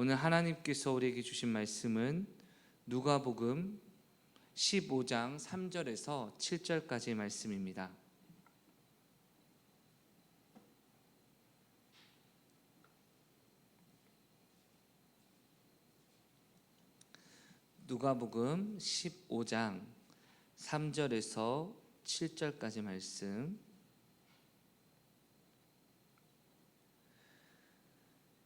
오늘 하나님께서 우리에게 주신 말씀은 누가복음 15장 3절에서 7절까지의 말씀입니다. 누가복음 15장 3절에서 7절까지 말씀,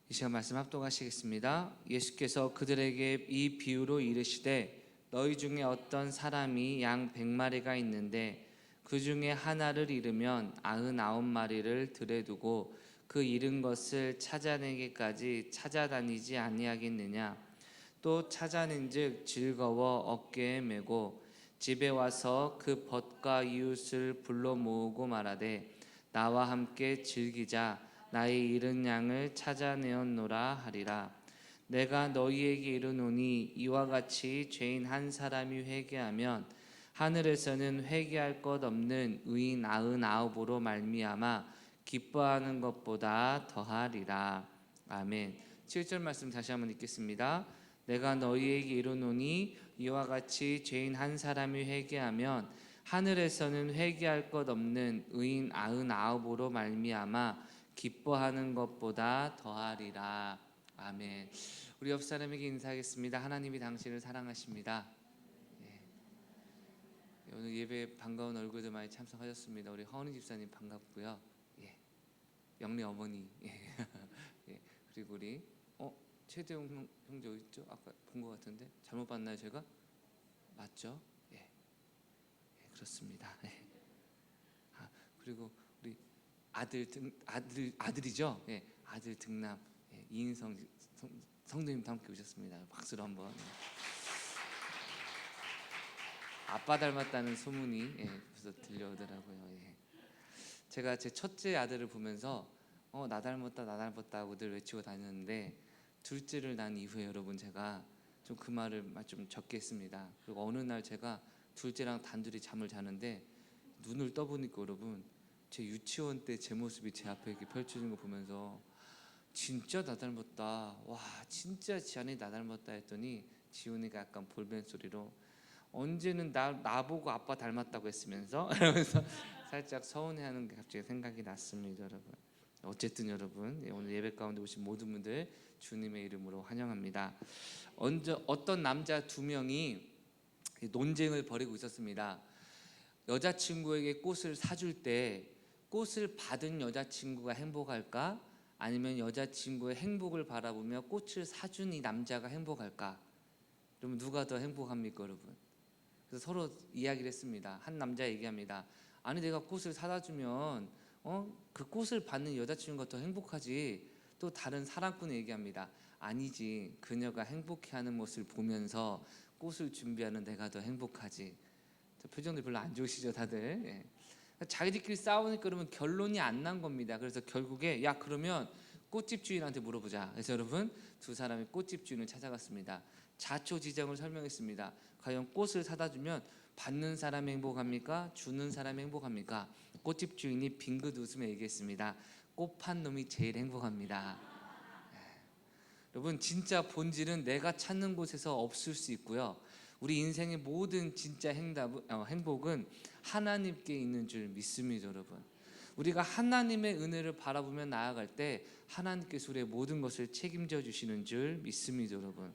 이 시간 말씀 합독하시겠습니다. 예수께서 그들에게 이 비유로 이르시되 너희 중에 어떤 사람이 양 100마리가 있는데 그 중에 하나를 잃으면 99마리를 들에 두고 그 잃은 것을 찾아내기까지 찾아다니지 아니하겠느냐. 또 찾아낸즉 즐거워 어깨에 메고 집에 와서 그 벗과 이웃을 불러 모으고 말하되 나와 함께 즐기자. 나의 잃은 양을 찾아내었노라 하리라. 내가 너희에게 이르노니 이와 같이 죄인 한 사람이 회개하면 하늘에서는 회개할 것 없는 의인 99으로 말미암아 기뻐하는 것보다 더하리라. 아멘. 7절 말씀 다시 한번 읽겠습니다. 내가 너희에게 이르노니 이와 같이 죄인 한 사람이 회개하면 하늘에서는 회개할 것 없는 의인 99으로 말미암아 기뻐하는 것보다 더하리라. 아멘. 우리 옆 사람에게 인사하겠습니다. 하나님이 당신을 사랑하십니다. 오늘 예배 반가운 얼굴들 많이 참석하셨습니다. 우리 허은희 집사님 반갑고요. 영리 어머니, 그리고 우리 최대웅 형제 어디 있죠? 아까 본 것 같은데 잘못 봤나요 제가? 맞죠? 그렇습니다. 그리고 우리 아들이죠? 아들 등남 이인성 성도님도 함께 오셨습니다. 박수로 한번. 아빠 닮았다는 소문이 벌써 들려오더라고요. 제가 제 첫째 아들을 보면서 나 닮았다고 늘 외치고 다녔는데 둘째를 낳은 이후에 여러분 제가 좀 그 말을 좀 적게 했습니다. 그리고 어느 날 제가 둘째랑 단둘이 잠을 자는데 눈을 떠보니까 여러분 제 유치원 때 제 모습이 제 앞에 이렇게 펼쳐진 거 보면서 진짜 나 닮았다, 와 진짜 지안이 나 닮았다 했더니 지훈이가 약간 볼멘 소리로 언제는 나보고 아빠 닮았다고 했으면서 이러면서 살짝 서운해하는 게 갑자기 생각이 났습니다. 여러분 어쨌든 여러분 오늘 예배 가운데 오신 모든 분들 주님의 이름으로 환영합니다. 어떤 남자 두 명이 논쟁을 벌이고 있었습니다. 여자친구에게 꽃을 사줄 때 꽃을 받은 여자친구가 행복할까? 아니면 여자친구의 행복을 바라보며 꽃을 사준 이 남자가 행복할까? 그러면 누가 더 행복합니까 여러분? 그래서 서로 이야기를 했습니다. 한 남자 얘기합니다. 아니 내가 꽃을 사다 주면 그 꽃을 받는 여자친구가 더 행복하지. 또 다른 사랑꾼이 얘기합니다. 아니지, 그녀가 행복해하는 모습을 보면서 꽃을 준비하는 내가 더 행복하지. 표정들 별로 안 좋으시죠 다들? 자기들끼리 싸우니까 그러면 결론이 안 난 겁니다. 그래서 결국에 야 그러면 꽃집 주인한테 물어보자. 그래서 여러분 두 사람이 꽃집 주인을 찾아갔습니다. 자초지종을 설명했습니다. 과연 꽃을 사다 주면 받는 사람이 행복합니까? 주는 사람이 행복합니까? 꽃집 주인이 빙긋 웃으며 얘기했습니다. 꽃 판 놈이 제일 행복합니다. 여러분 진짜 본질은 내가 찾는 곳에서 없을 수 있고요. 우리 인생의 모든 진짜 행복은 하나님께 있는 줄 믿습니다. 여러분 우리가 하나님의 은혜를 바라보며 나아갈 때 하나님께서 우리의 모든 것을 책임져 주시는 줄 믿습니다. 여러분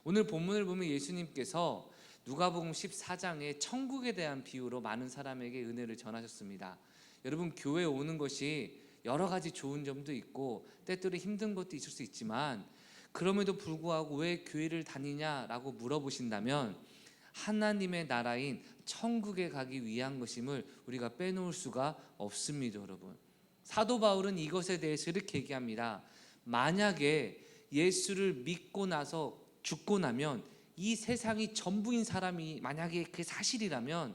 오늘 본문을 보면 예수님께서 누가복음 14장에 천국에 대한 비유로 많은 사람에게 은혜를 전하셨습니다. 여러분 교회에 오는 것이 여러 가지 좋은 점도 있고 때때로 힘든 것도 있을 수 있지만 그럼에도 불구하고 왜 교회를 다니냐라고 물어보신다면 하나님의 나라인 천국에 가기 위한 것임을 우리가 빼놓을 수가 없습니다. 여러분 사도 바울은 이것에 대해서 이렇게 얘기합니다. 만약에 예수를 믿고 나서 죽고 나면 이 세상이 전부인 사람이 만약에 그게 사실이라면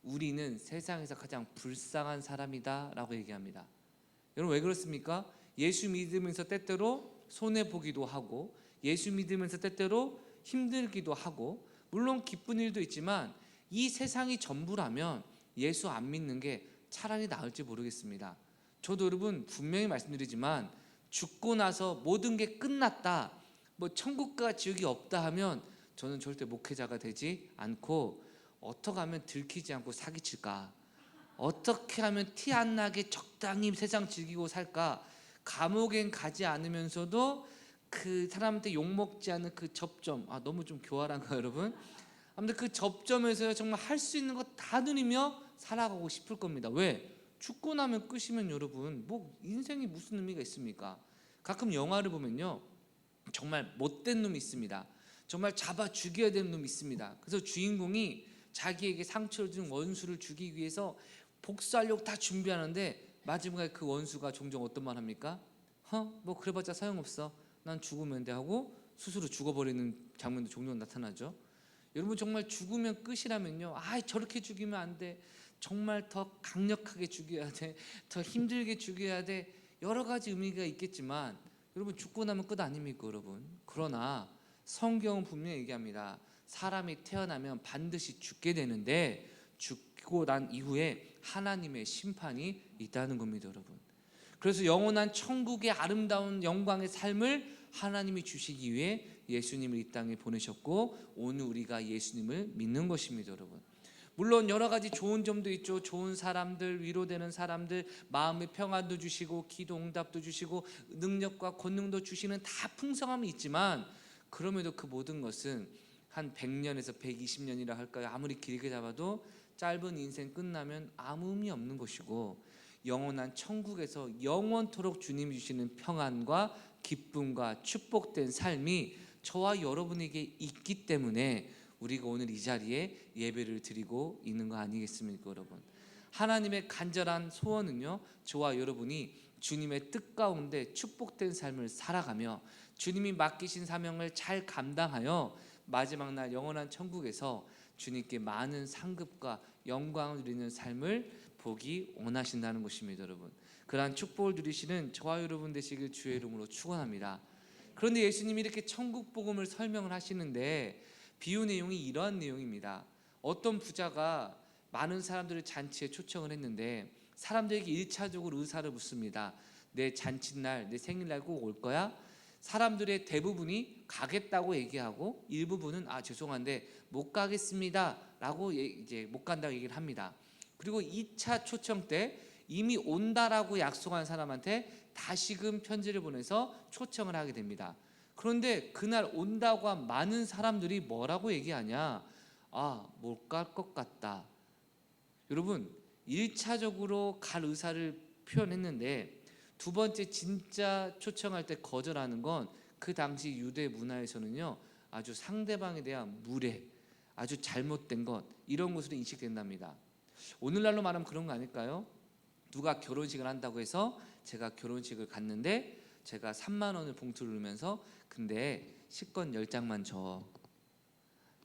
우리는 세상에서 가장 불쌍한 사람이다 라고 얘기합니다. 여러분 왜 그렇습니까? 예수 믿으면서 때때로 손해보기도 하고 예수 믿으면서 때때로 힘들기도 하고 물론 기쁜 일도 있지만 이 세상이 전부라면 예수 안 믿는 게 차라리 나을지 모르겠습니다. 저도 여러분 분명히 말씀드리지만 죽고 나서 모든 게 끝났다, 뭐 천국과 지옥이 없다 하면 저는 절대 목회자가 되지 않고 어떻게 하면 들키지 않고 사기칠까, 어떻게 하면 티 안 나게 적당히 세상 즐기고 살까, 감옥엔 가지 않으면서도 그 사람한테 욕먹지 않는 그 접점, 너무 좀 교활한가 여러분? 아무튼 그 접점에서 정말 할 수 있는 거 다 누리며 살아가고 싶을 겁니다. 왜? 죽고 나면 끝이면 여러분 뭐 인생이 무슨 의미가 있습니까? 가끔 영화를 보면요, 정말 못된 놈이 있습니다. 정말 잡아 죽여야 되는 놈이 있습니다. 그래서 주인공이 자기에게 상처를 준 원수를 죽이기 위해서 복수하려고 다 준비하는데 마지막에 그 원수가 종종 어떤 말 합니까? 뭐 그래봤자 소용없어, 난 죽으면 돼 하고 스스로 죽어버리는 장면도 종종 나타나죠. 여러분 정말 죽으면 끝이라면요, 저렇게 죽이면 안 돼, 정말 더 강력하게 죽여야 돼, 더 힘들게 죽여야 돼, 여러 가지 의미가 있겠지만 여러분 죽고 나면 끝 아닙니까 여러분? 그러나 성경은 분명히 얘기합니다. 사람이 태어나면 반드시 죽게 되는데 죽고 난 이후에 하나님의 심판이 있다는 겁니다 여러분. 그래서 영원한 천국의 아름다운 영광의 삶을 하나님이 주시기 위해 예수님을 이 땅에 보내셨고 오늘 우리가 예수님을 믿는 것입니다 여러분. 물론 여러 가지 좋은 점도 있죠. 좋은 사람들, 위로되는 사람들, 마음의 평안도 주시고 기도 응답도 주시고 능력과 권능도 주시는 다 풍성함이 있지만 그럼에도 그 모든 것은 한 100년에서 120년이라 할까요? 아무리 길게 잡아도 짧은 인생 끝나면 아무 의미 없는 것이고 영원한 천국에서 영원토록 주님이 주시는 평안과 기쁨과 축복된 삶이 저와 여러분에게 있기 때문에 우리가 오늘 이 자리에 예배를 드리고 있는 거 아니겠습니까 여러분? 하나님의 간절한 소원은요, 저와 여러분이 주님의 뜻 가운데 축복된 삶을 살아가며 주님이 맡기신 사명을 잘 감당하여 마지막 날 영원한 천국에서 주님께 많은 상급과 영광을 누리는 삶을 보기 원하신다는 것입니다 여러분. 그러한 축복을 누리시는 저와 여러분 되시길 주의 이름으로 축원합니다. 그런데 예수님이 이렇게 천국 복음을 설명을 하시는데 비유 내용이 이러한 내용입니다. 어떤 부자가 많은 사람들을 잔치에 초청을 했는데 사람들에게 1차적으로 의사를 묻습니다. 내 잔칫날, 내 생일날 꼭 올 거야? 사람들의 대부분이 가겠다고 얘기하고 일부분은 죄송한데 못 가겠습니다 라고 이제 못 간다고 얘기를 합니다. 그리고 2차 초청 때 이미 온다라고 약속한 사람한테 다시금 편지를 보내서 초청을 하게 됩니다. 그런데 그날 온다고 한 많은 사람들이 뭐라고 얘기하냐? 못 갈 것 같다. 여러분 1차적으로 갈 의사를 표현했는데 두 번째 진짜 초청할 때 거절하는 건 그 당시 유대 문화에서는요, 아주 상대방에 대한 무례, 아주 잘못된 것, 이런 것으로 인식된답니다. 오늘날로 말하면 그런 거 아닐까요? 누가 결혼식을 한다고 해서 제가 결혼식을 갔는데 제가 3만 원을 봉투를 넣으면서 근데 식권 10장만 줘,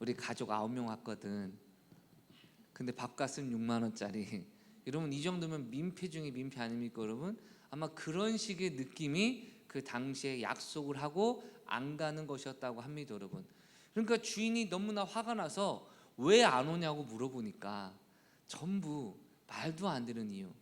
우리 가족 9명 왔거든, 근데 밥값은 6만 원짜리. 여러분 이 정도면 민폐 중에 민폐 아닙니까 여러분? 아마 그런 식의 느낌이 그 당시에 약속을 하고 안 가는 것이었다고 합니다 여러분. 그러니까 주인이 너무나 화가 나서 왜 안 오냐고 물어보니까 전부 말도 안 되는 이유.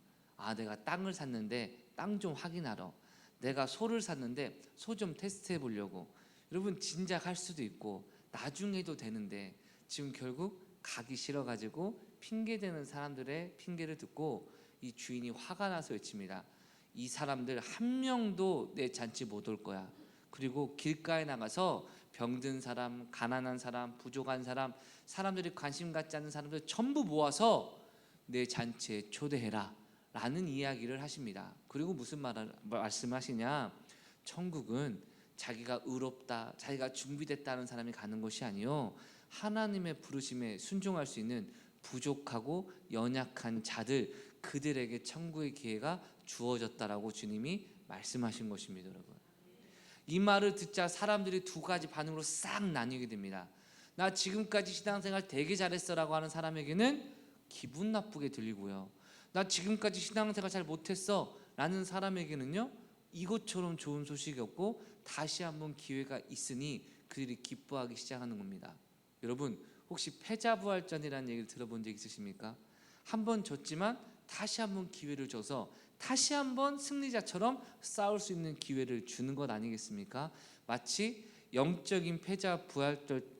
내가 땅을 샀는데 땅 좀 확인하러, 내가 소를 샀는데 소 좀 테스트해 보려고. 여러분 진작 할 수도 있고 나중에도 되는데 지금 결국 가기 싫어가지고 핑계대는 사람들의 핑계를 듣고 이 주인이 화가 나서 외칩니다. 이 사람들 한 명도 내 잔치 못 올 거야. 그리고 길가에 나가서 병든 사람, 가난한 사람, 부족한 사람, 사람들이 관심 갖지 않는 사람들 전부 모아서 내 잔치에 초대해라 라는 이야기를 하십니다. 그리고 무슨 말씀을 하시냐? 천국은 자기가 의롭다, 자기가 준비됐다는 사람이 가는 것이 아니요, 하나님의 부르심에 순종할 수 있는 부족하고 연약한 자들, 그들에게 천국의 기회가 주어졌다라고 주님이 말씀하신 것입니다 여러분. 이 말을 듣자 사람들이 두 가지 반응으로 싹 나뉘게 됩니다. 나 지금까지 신앙생활 되게 잘했어 라고 하는 사람에게는 기분 나쁘게 들리고요, 나 지금까지 신앙생활 잘 못했어 라는 사람에게는요, 이것처럼 좋은 소식이 없고 다시 한번 기회가 있으니 그들이 기뻐하기 시작하는 겁니다. 여러분 혹시 패자부활전이라는 얘기를 들어본 적 있으십니까? 한번 졌지만 다시 한번 기회를 줘서 다시 한번 승리자처럼 싸울 수 있는 기회를 주는 것 아니겠습니까? 마치 영적인 패자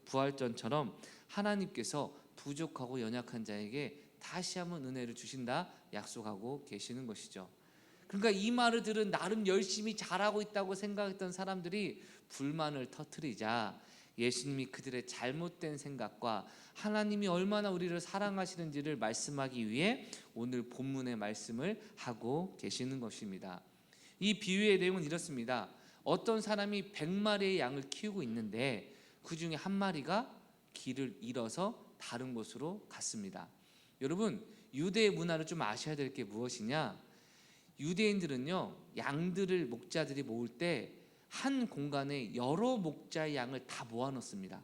부활전처럼 하나님께서 부족하고 연약한 자에게 다시 한번 은혜를 주신다 약속하고 계시는 것이죠. 그러니까 이 말을 들은 나름 열심히 잘하고 있다고 생각했던 사람들이 불만을 터뜨리자 예수님이 그들의 잘못된 생각과 하나님이 얼마나 우리를 사랑하시는지를 말씀하기 위해 오늘 본문의 말씀을 하고 계시는 것입니다. 이 비유의 내용은 이렇습니다. 어떤 사람이 100마리의 양을 키우고 있는데 그 중에 한 마리가 길을 잃어서 다른 곳으로 갔습니다. 여러분, 유대의 문화를 좀 아셔야 될 게 무엇이냐? 유대인들은요, 양들을 목자들이 모을 때 한 공간에 여러 목자의 양을 다 모아놓습니다.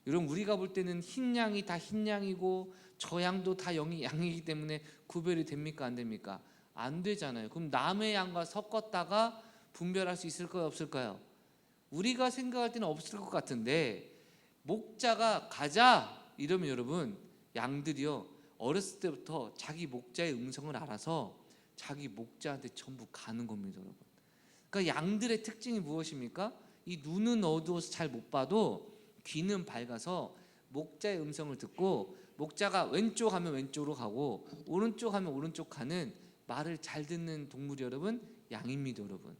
여러분, 우리가 볼 때는 흰 양이 다 흰 양이고 저 양도 다 양이기 때문에 구별이 됩니까? 안 됩니까? 안 되잖아요. 그럼 남의 양과 섞었다가 분별할 수 있을까요? 없을까요? 우리가 생각할 때는 없을 것 같은데, 목자가 가자 이러면 여러분, 양들이요 어렸을 때부터 자기 목자의 음성을 알아서 자기 목자한테 전부 가는 겁니다, 여러분. 그러니까 양들의 특징이 무엇입니까? 이 눈은 어두워서 잘 못 봐도 귀는 밝아서 목자의 음성을 듣고, 목자가 왼쪽 하면 왼쪽으로 가고 오른쪽 하면 오른쪽 가는 말을 잘 듣는 동물이 여러분, 양입니다, 여러분.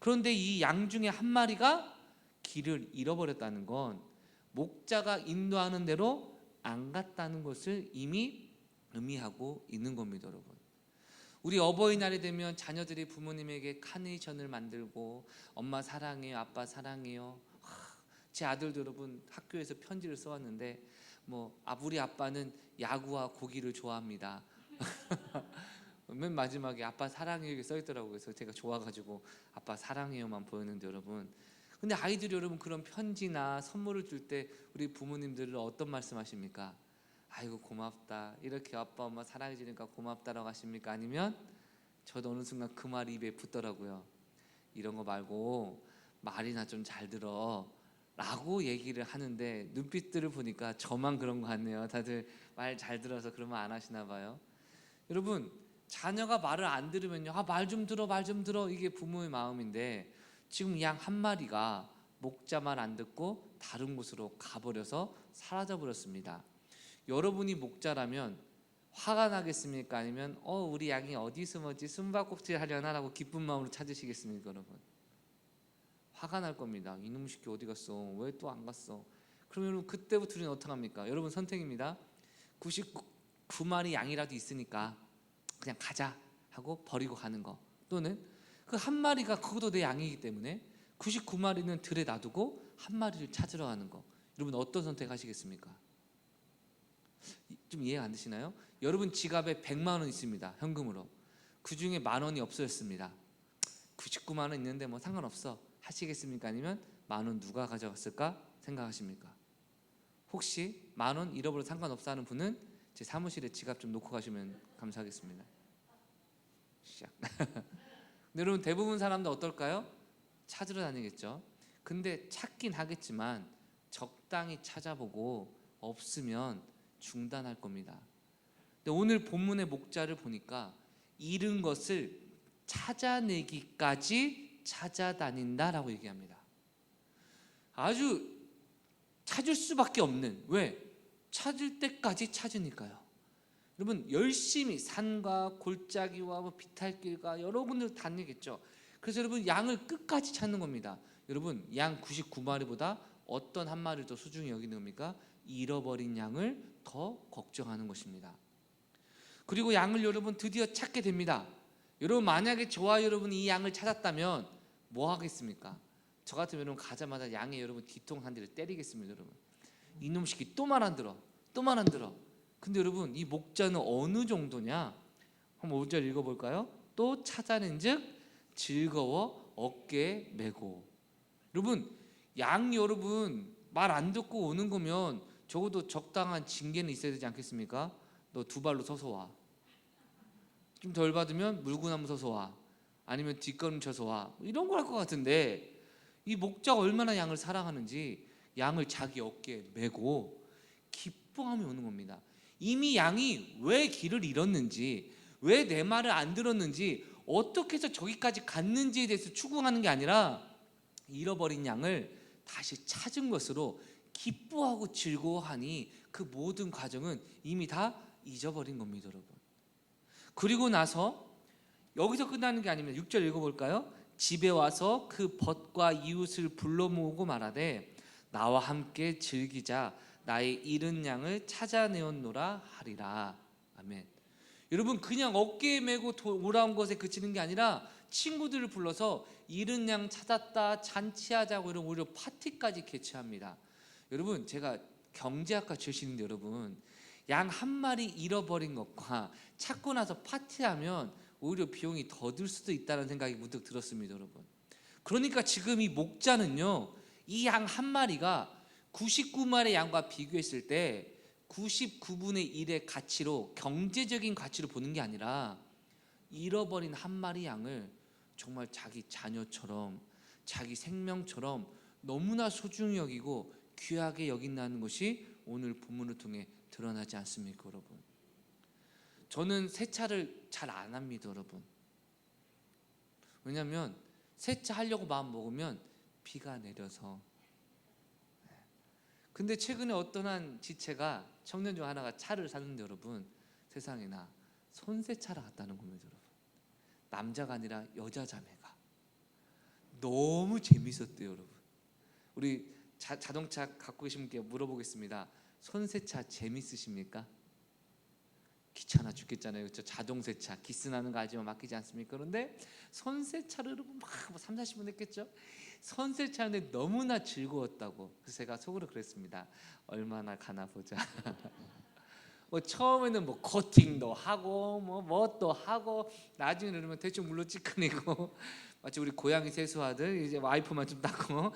그런데 이 양 중에 한 마리가 길을 잃어버렸다는 건 목자가 인도하는 대로 안 갔다는 것을 이미 의미하고 있는 겁니다, 여러분. 우리 어버이날이 되면 자녀들이 부모님에게 카네이션을 만들고 엄마 사랑해요, 아빠 사랑해요. 제 아들도 여러분 학교에서 편지를 써왔는데 우리 아빠는 야구와 고기를 좋아합니다. 맨 마지막에 아빠 사랑해요 이렇게 써있더라고요. 그래서 제가 좋아가지고 아빠 사랑해요만 보였는데 여러분, 근데 아이들이 여러분 그런 편지나 선물을 줄 때 우리 부모님들은 어떤 말씀하십니까? 아이고 고맙다, 이렇게 아빠 엄마 사랑해 주니까 고맙다라고 하십니까? 아니면 저도 어느 순간 그 말이 입에 붙더라고요. 이런 거 말고 말이나 좀 잘 들어 라고 얘기를 하는데 눈빛들을 보니까 저만 그런 거 같네요. 다들 말 잘 들어서 그런 말 안 하시나 봐요. 여러분, 자녀가 말을 안 들으면요, 말 좀 들어 말 좀 들어, 이게 부모의 마음인데 지금 양 한 마리가 목자 말 안 듣고 다른 곳으로 가버려서 사라져 버렸습니다. 여러분이 목자라면 화가 나겠습니까? 아니면 우리 양이 어디 숨었지, 숨바꼭질 하려나 라고 기쁜 마음으로 찾으시겠습니까? 여러분, 화가 날 겁니다. 이놈 새끼 어디 갔어? 왜 또 안 갔어? 그러면 여러분 그때부터 우리는 어떻게 합니까? 여러분 선택입니다. 99마리 양이라도 있으니까 그냥 가자 하고 버리고 가는 거, 또는 그 한 마리가 그것도 내 양이기 때문에 99마리는 들에 놔두고 한 마리를 찾으러 가는 거. 여러분 어떤 선택하시겠습니까? 좀 이해가 안 되시나요? 여러분 지갑에 100만 원 있습니다, 현금으로. 그 중에 10,000원이 없어졌습니다. 99만 원 있는데 상관없어 하시겠습니까? 아니면 10,000원 누가 가져갔을까 생각하십니까? 혹시 10,000원 잃어버려도 상관없어 하는 분은 제 사무실에 지갑 좀 놓고 가시면 감사하겠습니다. 시작. 근데 여러분 대부분 사람들 어떨까요? 찾으러 다니겠죠. 근데 찾긴 하겠지만 적당히 찾아보고 없으면 중단할 겁니다. 근데 오늘 본문의 목자를 보니까 잃은 것을 찾아내기까지 찾아다닌다라고 얘기합니다. 아주 찾을 수밖에 없는, 왜? 찾을 때까지 찾으니까요. 여러분 열심히 산과 골짜기와 비탈길과 여러 군데를 다니겠죠. 그래서 여러분 양을 끝까지 찾는 겁니다. 여러분 양 99마리보다 어떤 한 마리를 더 소중히 여기는 겁니까? 잃어버린 양을 더 걱정하는 것입니다. 그리고 양을 여러분 드디어 찾게 됩니다. 여러분 만약에 저와 여러분이 이 양을 찾았다면 뭐 하겠습니까? 저 같으면 여러분 가자마자 양의 여러분 뒤통 한 대를 때리겠습니다. 여러분 이놈 새끼 또 말 안 들어, 또 말 안 들어. 근데 여러분 이 목자는 어느 정도냐? 한번 5절 읽어볼까요? 또 찾아낸즉 즐거워 어깨에 메고. 여러분 양 여러분 말 안 듣고 오는 거면 적어도 적당한 징계는 있어야 되지 않겠습니까? 너 2발로 서서 와. 좀 덜 받으면 물구나무 서서 와. 아니면 뒷걸음 쳐서 와. 이런 걸 할 것 같은데 이 목자가 얼마나 양을 사랑하는지 양을 자기 어깨에 메고 기뻐하며 오는 겁니다. 이미 양이 왜 길을 잃었는지, 왜 내 말을 안 들었는지, 어떻게 해서 저기까지 갔는지에 대해서 추궁하는 게 아니라 잃어버린 양을 다시 찾은 것으로 기뻐하고 즐거워하니 그 모든 과정은 이미 다 잊어버린 겁니다, 여러분. 그리고 나서 여기서 끝나는 게 아닙니다. 6절 읽어볼까요? 집에 와서 그 벗과 이웃을 불러 모으고 말하되 나와 함께 즐기자, 나의 잃은 양을 찾아내었노라 하리라. 아멘. 여러분, 그냥 어깨에 메고 돌아온 것에 그치는 게 아니라 친구들을 불러서 잃은 양 찾았다, 잔치하자고 이런 오히려 파티까지 개최합니다. 여러분, 제가 경제학과 출신인데 여러분, 양 한 마리 잃어버린 것과 찾고 나서 파티하면 오히려 비용이 더 들 수도 있다는 생각이 문득 들었습니다, 여러분. 그러니까 지금 이 목자는요, 이 양 한 마리가 99마리의 양과 비교했을 때 99분의 1의 가치로, 경제적인 가치로 보는 게 아니라 잃어버린 한 마리 양을 정말 자기 자녀처럼, 자기 생명처럼 너무나 소중히 여기고 귀하게 여긴다는 것이 오늘 본문을 통해 드러나지 않습니까, 여러분? 저는 세차를 잘 안 합니다, 여러분. 왜냐하면 세차하려고 마음 먹으면 비가 내려서. 근데 최근에 어떤 한 지체가, 청년 중 하나가 차를 샀는데 여러분, 세상에나 손세차를 갔다는 겁니다, 여러분. 남자가 아니라 여자 자매가. 너무 재밌었대요, 여러분. 우리 자동차 갖고 계신 분께 물어보겠습니다. 손세차 재밌으십니까? 귀찮아 죽겠잖아요, 그렇죠? 자동세차 기스나는 거 알지만 맡기지 않습니까? 그런데 손세차를 여러분 막 3, 40분 했겠죠? 손세차하는데 너무나 즐거웠다고. 그래서 제가 속으로 그랬습니다. 얼마나 가나 보자. 처음에는 코팅도 하고 뭣도 하고, 나중에 그러면 대충 물로 찌꺼내고 마치 우리 고양이 세수하듯 이제 와이프만 좀 닦고.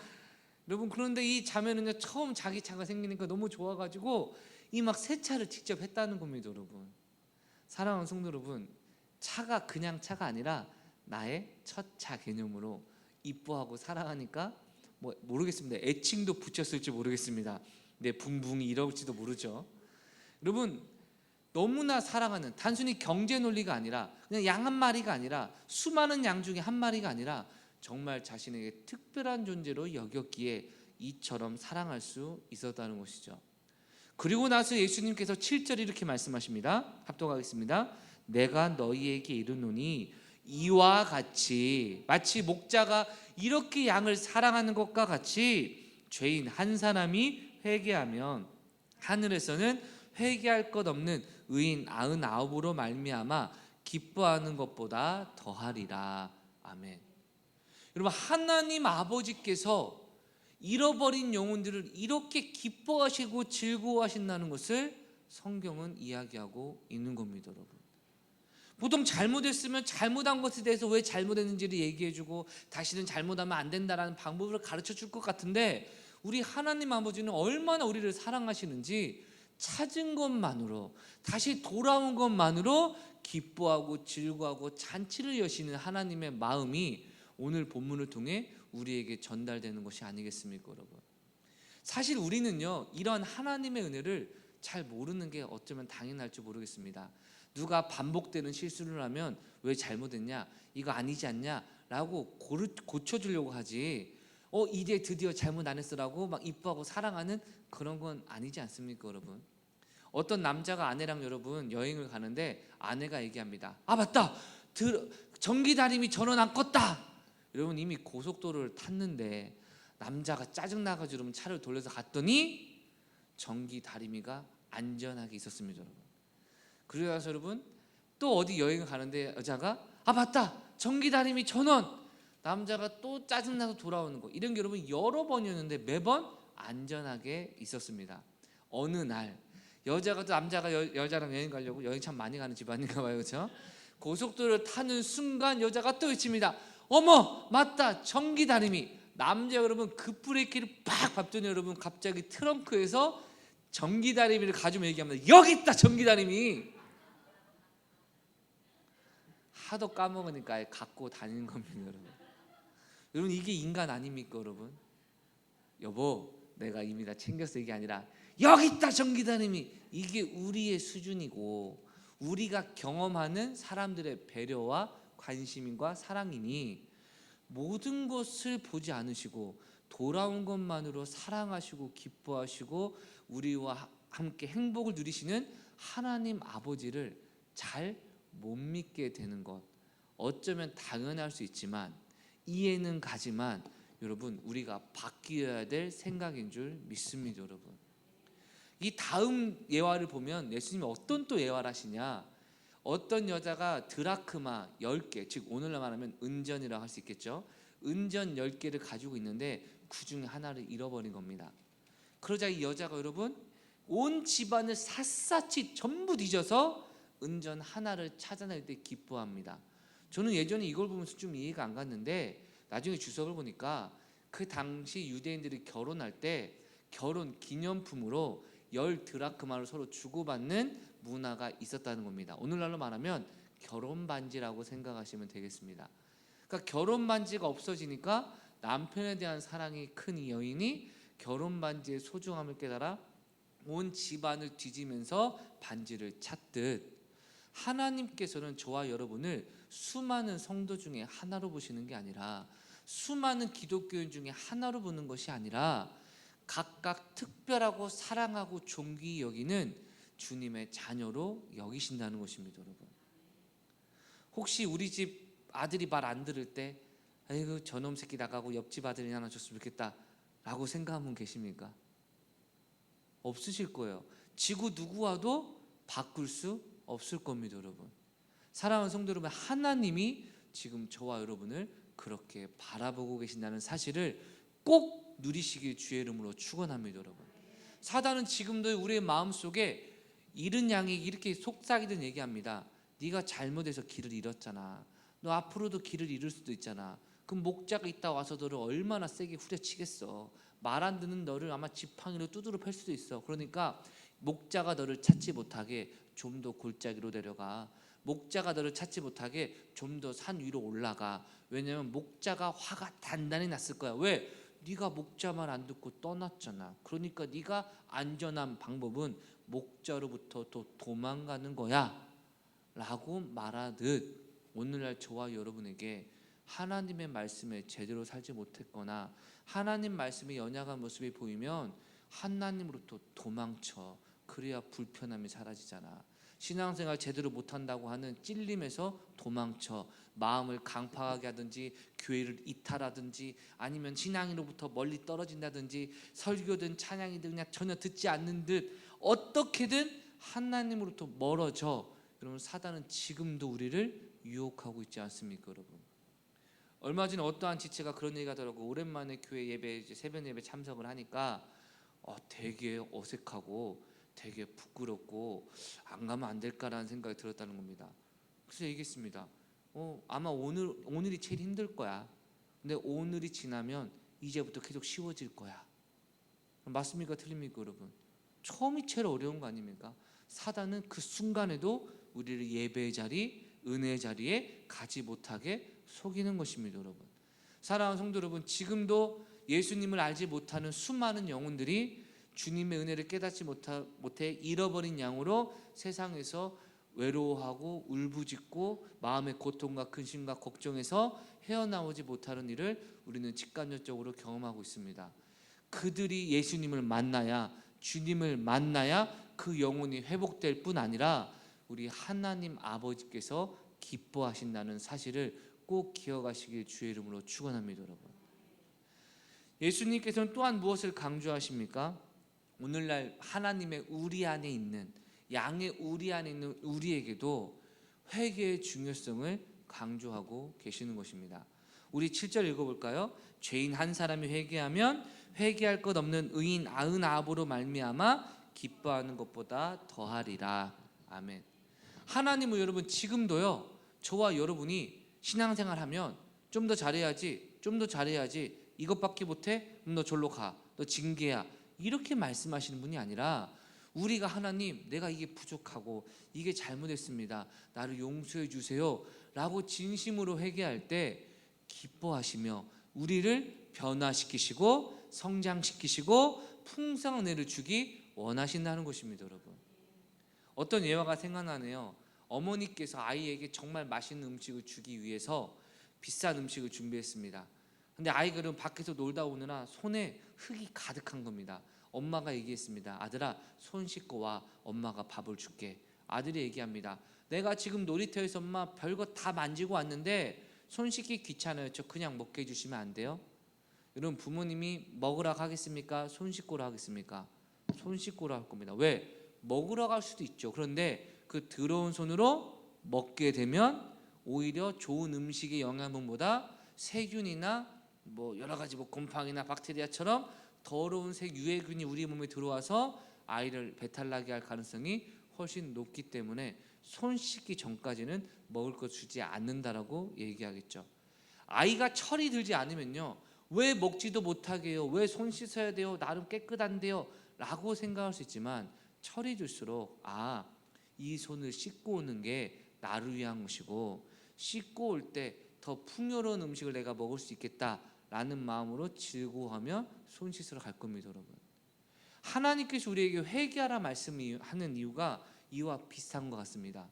여러분, 그런데 이 자매는요, 처음 자기 차가 생기니까 너무 좋아가지고 이 막 세차를 직접 했다는 겁니다, 여러분. 사랑하는 성도 여러분, 차가 그냥 차가 아니라 나의 첫 차 개념으로 이뻐하고 사랑하니까 모르겠습니다. 애칭도 붙였을지 모르겠습니다. 내 붕붕이 이럴지도 모르죠. 여러분, 너무나 사랑하는, 단순히 경제 논리가 아니라 그냥 양 한 마리가 아니라 수많은 양 중에 한 마리가 아니라 정말 자신에게 특별한 존재로 여겼기에 이처럼 사랑할 수 있었다는 것이죠. 그리고 나서 예수님께서 7절 이렇게 말씀하십니다. 합독하겠습니다. 내가 너희에게 이르노니 이와 같이, 마치 목자가 이렇게 양을 사랑하는 것과 같이 죄인 한 사람이 회개하면 하늘에서는 회개할 것 없는 의인 99으로 말미암아 기뻐하는 것보다 더하리라. 아멘. 여러분, 하나님 아버지께서 잃어버린 영혼들을 이렇게 기뻐하시고 즐거워하신다는 것을 성경은 이야기하고 있는 겁니다, 여러분. 보통 잘못했으면 잘못한 것에 대해서 왜 잘못했는지를 얘기해주고 다시는 잘못하면 안 된다라는 방법을 가르쳐줄 것 같은데, 우리 하나님 아버지는 얼마나 우리를 사랑하시는지 찾은 것만으로, 다시 돌아온 것만으로 기뻐하고 즐거워하고 잔치를 여시는 하나님의 마음이 오늘 본문을 통해 우리에게 전달되는 것이 아니겠습니까, 여러분? 사실 우리는요, 이런 하나님의 은혜를 잘 모르는 게 어쩌면 당연할지 모르겠습니다. 누가 반복되는 실수를 하면 왜 잘못했냐, 이거 아니지 않냐 라고 고쳐주려고 하지, 이제 드디어 잘못 안 했어라고 막 이뻐하고 사랑하는 그런 건 아니지 않습니까, 여러분? 어떤 남자가 아내랑 여러분 여행을 가는데 아내가 얘기합니다. 아 맞다, 전기다림이 전원 안 껐다. 여러분, 이미 고속도로를 탔는데 남자가 짜증나가지고 여러분 차를 돌려서 갔더니 전기다리미가 안전하게 있었습니다, 여러분. 그래서 여러분 또 어디 여행을 가는데 여자가 아 맞다, 전기다리미 전원. 남자가 또 짜증나서 돌아오는 거, 이런 게 여러분 여러 번이었는데 매번 안전하게 있었습니다. 어느 날 여자가 또 남자가 여자랑 여행 가려고, 여행 참 많이 가는 집안인가 봐요, 그렇죠? 고속도로를 타는 순간 여자가 또 외칩니다. 어머 맞다, 전기다리미. 남자 여러분 급브레이크를 팍 밟더니 여러분 갑자기 트렁크에서 전기다리미를 가지고 얘기합니다. 여기 있다, 전기다리미. 하도 까먹으니까 갖고 다니는 겁니다, 여러분. 여러분, 이게 인간 아닙니까, 여러분? 여보, 내가 이미 다 챙겼어, 이게 아니라 여기 있다, 전기다리미. 이게 우리의 수준이고 우리가 경험하는 사람들의 배려와 관심과 사랑이니 모든 것을 보지 않으시고 돌아온 것만으로 사랑하시고 기뻐하시고 우리와 함께 행복을 누리시는 하나님 아버지를 잘 못 믿게 되는 것, 어쩌면 당연할 수 있지만 이해는 가지만 여러분, 우리가 바뀌어야 될 생각인 줄 믿습니다. 여러분, 이 다음 예화를 보면 예수님이 어떤 또 예화를 하시냐, 어떤 여자가 드라크마 10개, 즉 오늘날 말하면 은전이라고 할 수 있겠죠. 은전 10개를 가지고 있는데 그 중에 하나를 잃어버린 겁니다. 그러자 이 여자가 여러분, 온 집안을 샅샅이 전부 뒤져서 은전 하나를 찾아낼 때 기뻐합니다. 저는 예전에 이걸 보면서 좀 이해가 안 갔는데 나중에 주석을 보니까 그 당시 유대인들이 결혼할 때 결혼 기념품으로 10드라크마를 서로 주고받는 문화가 있었다는 겁니다. 오늘날로 말하면 결혼 반지라고 생각하시면 되겠습니다. 그러니까 결혼 반지가 없어지니까 남편에 대한 사랑이 큰 이 여인이 결혼 반지의 소중함을 깨달아 온 집안을 뒤지면서 반지를 찾듯, 하나님께서는 저와 여러분을 수많은 성도 중에 하나로 보시는 게 아니라, 수많은 기독교인 중에 하나로 보는 것이 아니라 각각 특별하고 사랑하고 존귀히 여기는 주님의 자녀로 여기신다는 것입니다. 여러분, 혹시 우리 집 아들이 말 안 들을 때 아이고 저놈 새끼 나가고 옆집 아들이 하나 줬으면 좋겠다 라고 생각하는 분 계십니까? 없으실 거예요. 지구 누구와도 바꿀 수 없을 겁니다. 여러분, 사랑하는 성도 여러분, 하나님이 지금 저와 여러분을 그렇게 바라보고 계신다는 사실을 꼭 누리시길 주의 이름으로 축원합니다. 여러분, 사단은 지금도 우리의 마음속에 잃은 양이 이렇게 속삭이듯 얘기합니다. 네가 잘못해서 길을 잃었잖아. 너 앞으로도 길을 잃을 수도 있잖아. 그럼 목자가 있다 와서 너를 얼마나 세게 후려치겠어. 말 안 듣는 너를 아마 지팡이로 두드러 팰 수도 있어. 그러니까 목자가 너를 찾지 못하게 좀 더 골짜기로 내려가. 목자가 너를 찾지 못하게 좀 더 산 위로 올라가. 왜냐하면 목자가 화가 단단히 났을 거야. 왜? 네가 목자 말 안 듣고 떠났잖아. 그러니까 네가 안전한 방법은 목자로부터 또 도망가는 거야 라고 말하듯, 오늘날 저와 여러분에게 하나님의 말씀에 제대로 살지 못했거나 하나님 말씀에 연약한 모습이 보이면 하나님으로부터 도망쳐. 그래야 불편함이 사라지잖아. 신앙생활 제대로 못한다고 하는 찔림에서 도망쳐. 마음을 강팍하게 하든지 교회를 이탈하든지 아니면 신앙으로부터 멀리 떨어진다든지 설교든 찬양이든 그냥 전혀 듣지 않는 듯 어떻게든 하나님으로부터 멀어져. 여러분, 사단은 지금도 우리를 유혹하고 있지 않습니까? 여러분, 얼마 전에 어떠한 지체가 그런 얘기가 하더라고. 오랜만에 교회 예배, 새벽 예배 참석을 하니까 되게 어색하고 되게 부끄럽고 안 가면 안 될까라는 생각이 들었다는 겁니다. 그래서 얘기했습니다. 아마 오늘이 제일 힘들 거야. 근데 오늘이 지나면 이제부터 계속 쉬워질 거야. 맞습니까? 틀립니까? 여러분, 처음이 제일 어려운 거 아닙니까? 사단은 그 순간에도 우리를 예배의 자리, 은혜의 자리에 가지 못하게 속이는 것입니다. 여러분, 사랑하는 성도 여러분, 지금도 예수님을 알지 못하는 수많은 영혼들이 주님의 은혜를 깨닫지 못해 잃어버린 양으로 세상에서 외로워하고 울부짖고 마음의 고통과 근심과 걱정에서 헤어나오지 못하는 일을 우리는 직간접적으로 경험하고 있습니다. 그들이 예수님을 만나야, 주님을 만나야 그 영혼이 회복될 뿐 아니라 우리 하나님 아버지께서 기뻐하신다는 사실을 꼭 기억하시길 주의 이름으로 축원합니다. 여러분, 예수님께서는 또한 무엇을 강조하십니까? 오늘날 하나님의 우리 안에 있는, 양의 우리 안에 있는 우리에게도 회개의 중요성을 강조하고 계시는 것입니다. 우리 7절 읽어볼까요? 죄인 한 사람이 회개하면 회개할 것 없는 의인 99로 말미암아 기뻐하는 것보다 더하리라. 아멘. 하나님은 여러분 지금도요, 저와 여러분이 신앙생활하면 좀 더 잘해야지, 좀 더 잘해야지, 이것밖에 못해? 너 절로 가, 너 징계야, 이렇게 말씀하시는 분이 아니라 우리가 하나님, 내가 이게 부족하고 이게 잘못했습니다, 나를 용서해 주세요 라고 진심으로 회개할 때 기뻐하시며 우리를 변화시키시고 성장시키시고 풍성한 은혜를 주기 원하신다는 것입니다. 여러분, 어떤 예화가 생각나네요. 어머니께서 아이에게 정말 맛있는 음식을 주기 위해서 비싼 음식을 준비했습니다. 근데 아이가 그럼 밖에서 놀다 오느라 손에 흙이 가득한 겁니다. 엄마가 얘기했습니다. 아들아, 손 씻고 와. 엄마가 밥을 줄게. 아들이 얘기합니다. 내가 지금 놀이터에서 엄마 별거 다 만지고 왔는데 손 씻기 귀찮아요. 저 그냥 먹게 해주시면 안 돼요? 여러분, 부모님이 먹으라고 하겠습니까? 손 씻고라 하겠습니까? 손 씻고라 할 겁니다. 왜? 먹으라고 할 수도 있죠. 그런데 그 더러운 손으로 먹게 되면 오히려 좋은 음식의 영양분보다 세균이나 뭐 여러 가지 뭐 곰팡이나 박테리아처럼 더러운 유해균이 우리 몸에 들어와서 아이를 배탈 나게 할 가능성이 훨씬 높기 때문에 손 씻기 전까지는 먹을 거 주지 않는다라고 얘기하겠죠. 아이가 철이 들지 않으면요, 왜 먹지도 못하게 해요? 왜 손 씻어야 돼요? 나름 깨끗한데요? 라고 생각할 수 있지만 철이 들수록 이 손을 씻고 오는 게 나를 위한 것이고 씻고 올 때 더 풍요로운 음식을 내가 먹을 수 있겠다라는 마음으로 즐거워하며 손 씻으러 갈 겁니다. 여러분, 하나님께서 우리에게 회개하라 말씀하는 이유가 이와 비슷한 것 같습니다.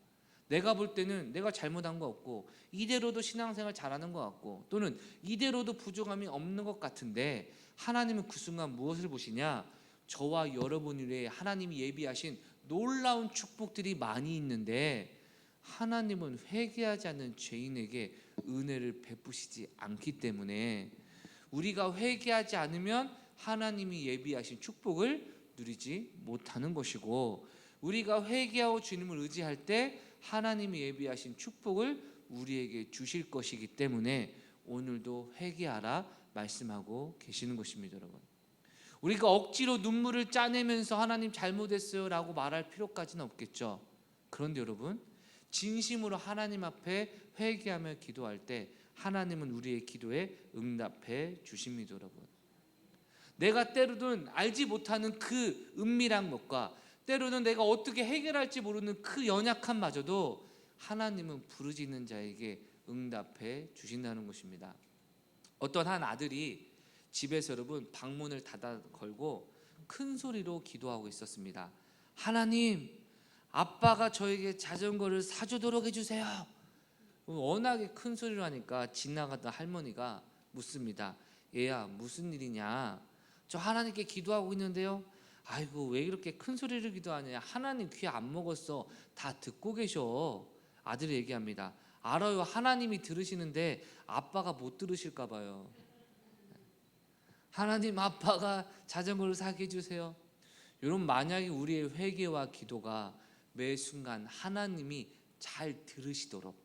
내가 볼 때는 내가 잘못한 거 없고 이대로도 신앙생활 잘하는 것 같고 또는 이대로도 부족함이 없는 것 같은데 하나님은 그 순간 무엇을 보시냐? 저와 여러분 위에 하나님이 예비하신 놀라운 축복들이 많이 있는데 하나님은 회개하지 않는 죄인에게 은혜를 베푸시지 않기 때문에 우리가 회개하지 않으면 하나님이 예비하신 축복을 누리지 못하는 것이고 우리가 회개하고 주님을 의지할 때 하나님이 예비하신 축복을 우리에게 주실 것이기 때문에 오늘도 회개하라 말씀하고 계시는 것입니다. 여러분, 우리가 억지로 눈물을 짜내면서 하나님 잘못했어요 라고 말할 필요까지는 없겠죠. 그런데 여러분, 진심으로 하나님 앞에 회개하며 기도할 때 하나님은 우리의 기도에 응답해 주십니다. 여러분, 내가 때로는 알지 못하는 그 은밀한 것과 때로는 내가 어떻게 해결할지 모르는 그 연약함마저도 하나님은 부르짖는 자에게 응답해 주신다는 것입니다. 어떤 한 아들이 집에서 여러분 방문을 닫아 걸고 큰 소리로 기도하고 있었습니다. 하나님, 아빠가 저에게 자전거를 사주도록 해주세요. 워낙에 큰 소리로 하니까 지나가던 할머니가 묻습니다. 얘야, 무슨 일이냐? 저 하나님께 기도하고 있는데요. 아이고, 왜 이렇게 큰 소리를 기도하냐? 하나님 귀 안 먹었어. 다 듣고 계셔. 아들이 얘기합니다. 알아요. 하나님이 들으시는데 아빠가 못 들으실까 봐요. 하나님, 아빠가 자전거를 사게 해주세요. 여러분, 만약에 우리의 회개와 기도가 매 순간 하나님이 잘 들으시도록,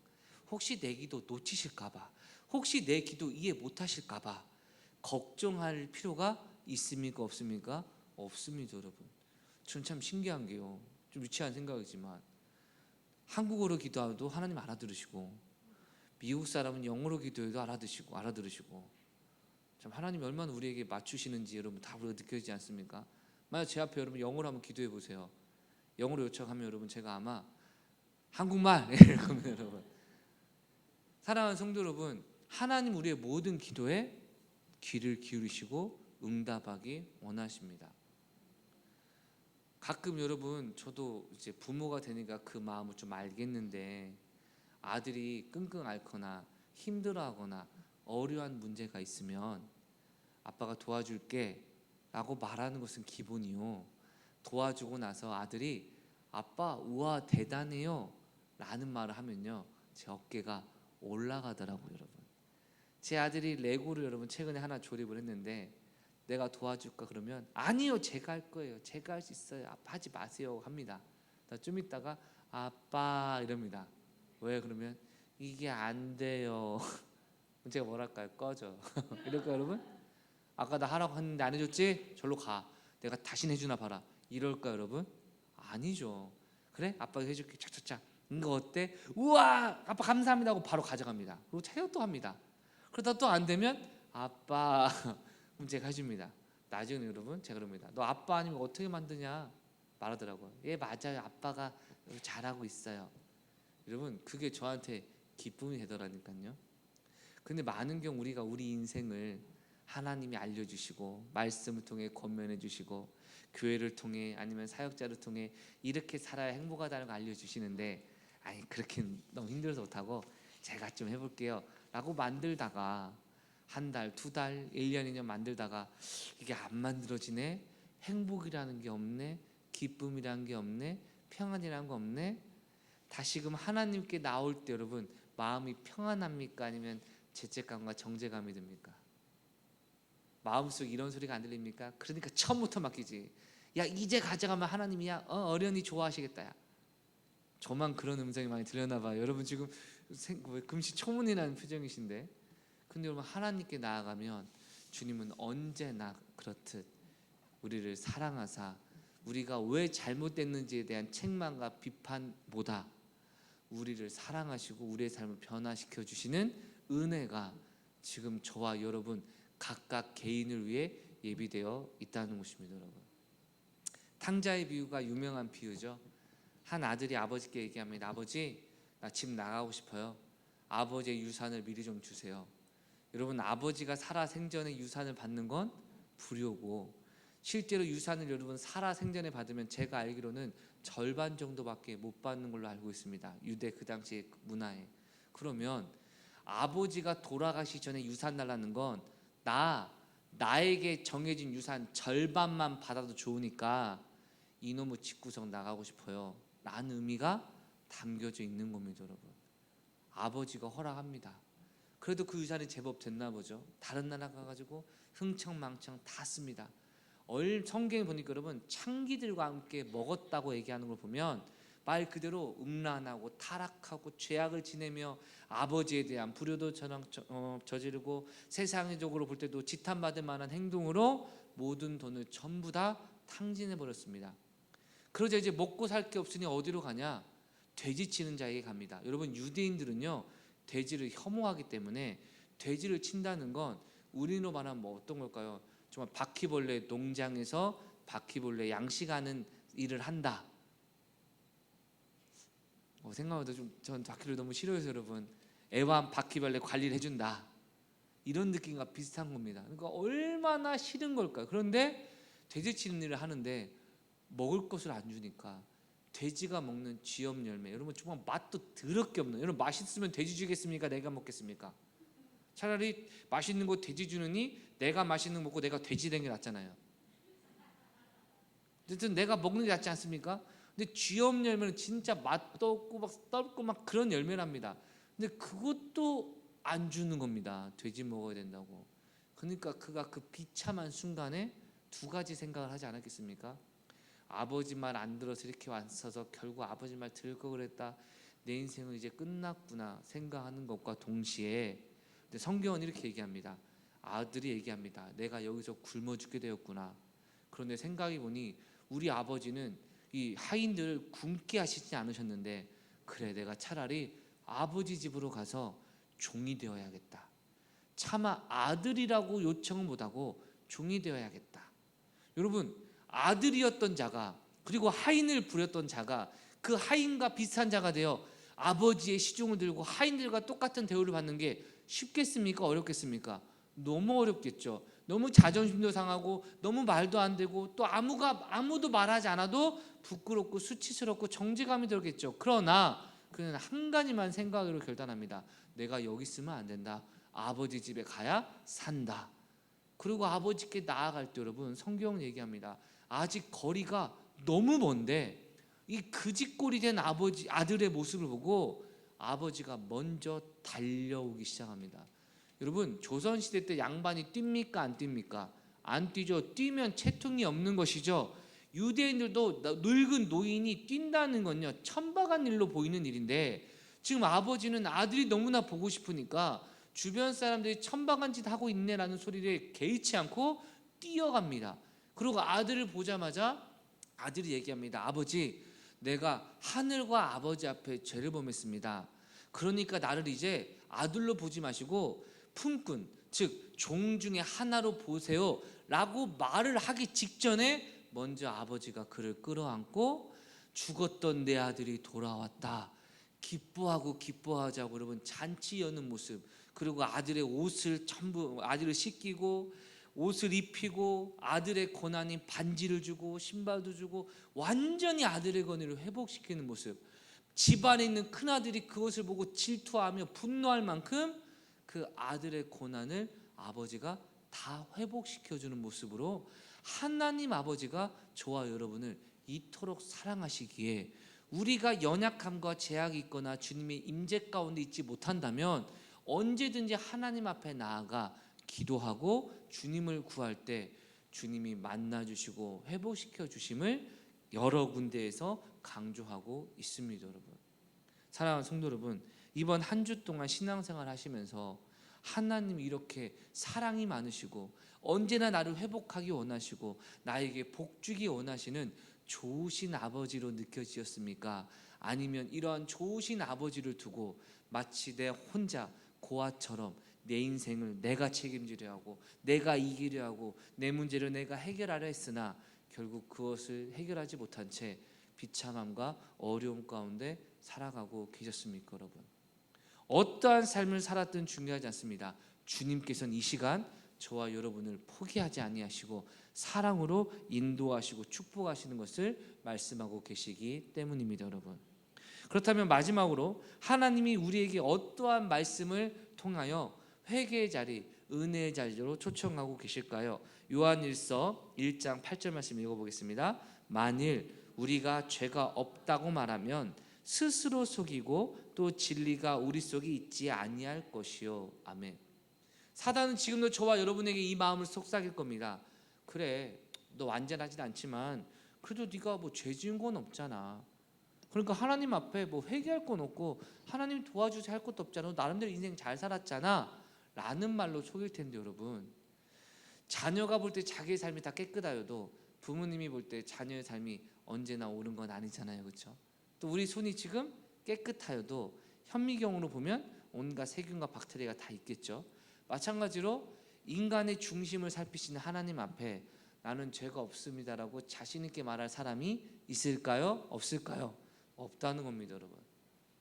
혹시 내 기도 놓치실까봐, 혹시 내 기도 이해 못하실까봐 걱정할 필요가 있습니까? 없습니까? 없습니다. 여러분, 전 참 신기한 게요, 좀 유치한 생각이지만 한국어로 기도해도 하나님 알아들으시고 미국 사람은 영어로 기도해도 알아들으시고 참 하나님이 얼마나 우리에게 맞추시는지 여러분 다 우리가 느껴지지 않습니까? 만약 제 앞에 여러분 영어로 한번 기도해 보세요. 영어로 요청하면 여러분 제가 아마 한국말 이럴 겁니다. 여러분, 사랑하는 성도 여러분, 하나님 우리의 모든 기도에 귀를 기울이시고 응답하기 원하십니다. 가끔 여러분, 저도 이제 부모가 되니까 그 마음을 좀 알겠는데 아들이 끙끙 앓거나 힘들어하거나 어려운 문제가 있으면 아빠가 도와줄게 라고 말하는 것은 기본이요, 도와주고 나서 아들이 아빠 우와 대단해요 라는 말을 하면요 제 어깨가 올라가더라고요. 여러분, 제 아들이 레고를 여러분 최근에 하나 조립을 했는데 내가 도와줄까 그러면 아니요, 제가 할 거예요, 제가 할 수 있어요, 아빠 하지 마세요 합니다. 좀 있다가 아빠 이럽니다. 왜? 그러면 이게 안 돼요. 제가 뭐랄까요? 꺼져. 이럴까요 여러분? 아까 나 하라고 했는데 안 해줬지? 절로 가. 내가 다시 해주나 봐라. 이럴까요 여러분? 아니죠. 그래? 아빠가 해줄게. 착착착. 이거 어때? 우와! 아빠 감사합니다 하고 바로 가져갑니다. 그리고 차려 또 합니다. 그러다 또 안 되면 아빠 그럼 제가 해줍니다. 나중에 여러분 제가 그럽니다. 너 아빠 아니면 어떻게 만드냐? 말하더라고요. 예, 맞아요. 아빠가 잘하고 있어요. 여러분, 그게 저한테 기쁨이 되더라니까요. 근데 많은 경우 우리가 우리 인생을 하나님이 알려주시고 말씀을 통해 권면해 주시고 교회를 통해 아니면 사역자를 통해 이렇게 살아야 행복하다는 걸 알려주시는데 아니 그렇게 너무 힘들어서 못하고 제가 좀 해볼게요 라고 만들다가 한 달, 두 달, 1년, 2년 만들다가 이게 안 만들어지네. 행복이라는 게 없네. 기쁨이라는 게 없네. 평안이라는 거 없네. 다시금 하나님께 나올 때 여러분 마음이 평안합니까? 아니면 죄책감과 정죄감이 듭니까? 마음속에 이런 소리가 안 들립니까? 그러니까 처음부터 맡기지. 야 이제 가져가면 하나님이야 어련히 좋아하시겠다. 야. 저만 그런 음성이 많이 들렸나 봐요. 여러분 지금 금시초문이라는 표정이신데, 근데 여러분 하나님께 나아가면 주님은 언제나 그렇듯 우리를 사랑하사 우리가 왜 잘못됐는지에 대한 책망과 비판보다 우리를 사랑하시고 우리의 삶을 변화시켜 주시는 은혜가 지금 저와 여러분 각각 개인을 위해 예비되어 있다는 것입니다. 여러분, 탕자의 비유가 유명한 비유죠. 한 아들이 아버지께 얘기합니다. 아버지, 나 집 나가고 싶어요. 아버지의 유산을 미리 좀 주세요. 여러분, 아버지가 살아 생전에 유산을 받는 건 불효고, 실제로 유산을 여러분 살아 생전에 받으면 제가 알기로는 절반 정도밖에 못 받는 걸로 알고 있습니다. 유대 그 당시의 문화에. 그러면 아버지가 돌아가시 전에 유산 달라는 건 나에게 정해진 유산 절반만 받아도 좋으니까 이놈의 집구석 나가고 싶어요 라는 의미가 담겨져 있는 겁니다. 여러분, 아버지가 허락합니다. 그래도 그 유산이 제법 됐나 보죠. 다른 나라 가가지고 흥청망청 다 씁니다. 성경에 보니까 여러분 창기들과 함께 먹었다고 얘기하는 걸 보면 말 그대로 음란하고 타락하고 죄악을 지내며 아버지에 대한 불효도 저지르고 세상적으로 볼 때도 지탄받을 만한 행동으로 모든 돈을 전부 다 탕진해 버렸습니다. 그러자 이제 먹고 살 게 없으니 어디로 가냐? 돼지 치는 자에게 갑니다. 여러분, 유대인들은요 돼지를 혐오하기 때문에 돼지를 친다는 건 우리로 말하면 뭐 어떤 걸까요? 정말 바퀴벌레 농장에서 바퀴벌레 양식하는 일을 한다. 생각보다 전 바퀴를 너무 싫어해서 여러분, 애완 바퀴벌레 관리를 해준다, 이런 느낌과 비슷한 겁니다. 그러니까 얼마나 싫은 걸까요? 그런데 돼지 치는 일을 하는데 먹을 것을 안 주니까 돼지가 먹는 쥐염 열매, 여러분 정말 맛도 더럽게 없는, 여러분 맛있으면 돼지 주겠습니까? 내가 먹겠습니까? 차라리 맛있는 거 돼지 주느니 내가 맛있는 거 먹고 내가 돼지 된 게 낫잖아요. 어쨌든 내가 먹는 게 낫지 않습니까? 근데 쥐염 열매는 진짜 맛도 없고 막 떫고 막 그런 열매랍니다. 근데 그것도 안 주는 겁니다. 돼지 먹어야 된다고. 그러니까 그가 그 비참한 순간에 두 가지 생각을 하지 않았겠습니까? 아버지 말 안 들어서 이렇게 왔어서 결국 아버지 말 들을 걸 그랬다, 내 인생은 이제 끝났구나 생각하는 것과 동시에, 근데 성경은 이렇게 얘기합니다. 아들이 얘기합니다. 내가 여기서 굶어 죽게 되었구나. 그런데 생각해 보니 우리 아버지는 이 하인들을 굶게 하시지 않으셨는데, 그래 내가 차라리 아버지 집으로 가서 종이 되어야겠다. 차마 아들이라고 요청은 못하고 종이 되어야겠다. 여러분, 아들이었던 자가 그리고 하인을 부렸던 자가 그 하인과 비슷한 자가 되어 아버지의 시중을 들고 하인들과 똑같은 대우를 받는 게 쉽겠습니까? 어렵겠습니까? 너무 어렵겠죠. 너무 자존심도 상하고 너무 말도 안 되고 또 아무도 말하지 않아도 부끄럽고 수치스럽고 정죄감이 들겠죠. 그러나 그는 한 가지만 생각으로 결단합니다. 내가 여기 있으면 안 된다. 아버지 집에 가야 산다. 그리고 아버지께 나아갈 때 여러분, 성경은 얘기합니다. 아직 거리가 너무 먼데 이 그짓골이 된 아들의 모습을 보고 아버지가 먼저 달려오기 시작합니다. 여러분, 조선시대 때 양반이 뜁니까 안 뜁니까? 안 뛰죠. 뛰면 채통이 없는 것이죠. 유대인들도 늙은 노인이 뛴다는 건요 천박한 일로 보이는 일인데, 지금 아버지는 아들이 너무나 보고 싶으니까 주변 사람들이 천박한 짓 하고 있네라는 소리를 개의치 않고 뛰어갑니다. 그리고 아들을 보자마자 아들이 얘기합니다. 아버지, 내가 하늘과 아버지 앞에 죄를 범했습니다. 그러니까 나를 이제 아들로 보지 마시고 품꾼, 즉 종 중에 하나로 보세요 라고 말을 하기 직전에 먼저 아버지가 그를 끌어안고 죽었던 내 아들이 돌아왔다, 기뻐하자고 여러분 잔치 여는 모습, 그리고 아들의 옷을 전부 아들을 씻기고 옷을 입히고 아들의 고난인 반지를 주고 신발도 주고 완전히 아들의 권위를 회복시키는 모습, 집안에 있는 큰아들이 그것을 보고 질투하며 분노할 만큼 그 아들의 고난을 아버지가 다 회복시켜주는 모습으로 하나님 아버지가 저와 여러분을 이토록 사랑하시기에 우리가 연약함과 제약이 있거나 주님의 임재 가운데 있지 못한다면 언제든지 하나님 앞에 나아가 기도하고 주님을 구할 때 주님이 만나주시고 회복시켜 주심을 여러 군데에서 강조하고 있습니다. 여러분, 사랑하는 성도 여러분, 이번 한 주 동안 신앙생활 하시면서 하나님이 이렇게 사랑이 많으시고 언제나 나를 회복하기 원하시고 나에게 복 주기 원하시는 좋으신 아버지로 느껴지셨습니까? 아니면 이러한 좋으신 아버지를 두고 마치 내 혼자 고아처럼 내 인생을 내가 책임지려 하고 내가 이기려 하고 내 문제를 내가 해결하려 했으나 결국 그것을 해결하지 못한 채 비참함과 어려움 가운데 살아가고 계셨습니까? 여러분, 어떠한 삶을 살았든 중요하지 않습니다. 주님께서는 이 시간 저와 여러분을 포기하지 아니하시고 사랑으로 인도하시고 축복하시는 것을 말씀하고 계시기 때문입니다. 여러분, 그렇다면 마지막으로 하나님이 우리에게 어떠한 말씀을 통하여 회개의 자리, 은혜의 자리로 초청하고 계실까요? 요한일서 1장 8절 말씀 읽어보겠습니다. 만일 우리가 죄가 없다고 말하면 스스로 속이고 또 진리가 우리 속에 있지 아니할 것이요. 아멘. 사단은 지금도 저와 여러분에게 이 마음을 속삭일 겁니다. 그래, 너 완전하진 않지만 그래도 네가 뭐 죄 지은 건 없잖아. 그러니까 하나님 앞에 뭐 회개할 건 없고 하나님 도와주셔야 할 것도 없잖아. 너 나름대로 인생 잘 살았잖아 라는 말로 속일 텐데, 여러분, 자녀가 볼 때 자기의 삶이 다 깨끗하여도 부모님이 볼 때 자녀의 삶이 언제나 옳은 건 아니잖아요. 그렇죠? 또 우리 손이 지금 깨끗하여도 현미경으로 보면 온갖 세균과 박테리아가 다 있겠죠. 마찬가지로 인간의 중심을 살피시는 하나님 앞에 나는 죄가 없습니다라고 자신 있게 말할 사람이 있을까요? 없을까요? 없다는 겁니다. 여러분,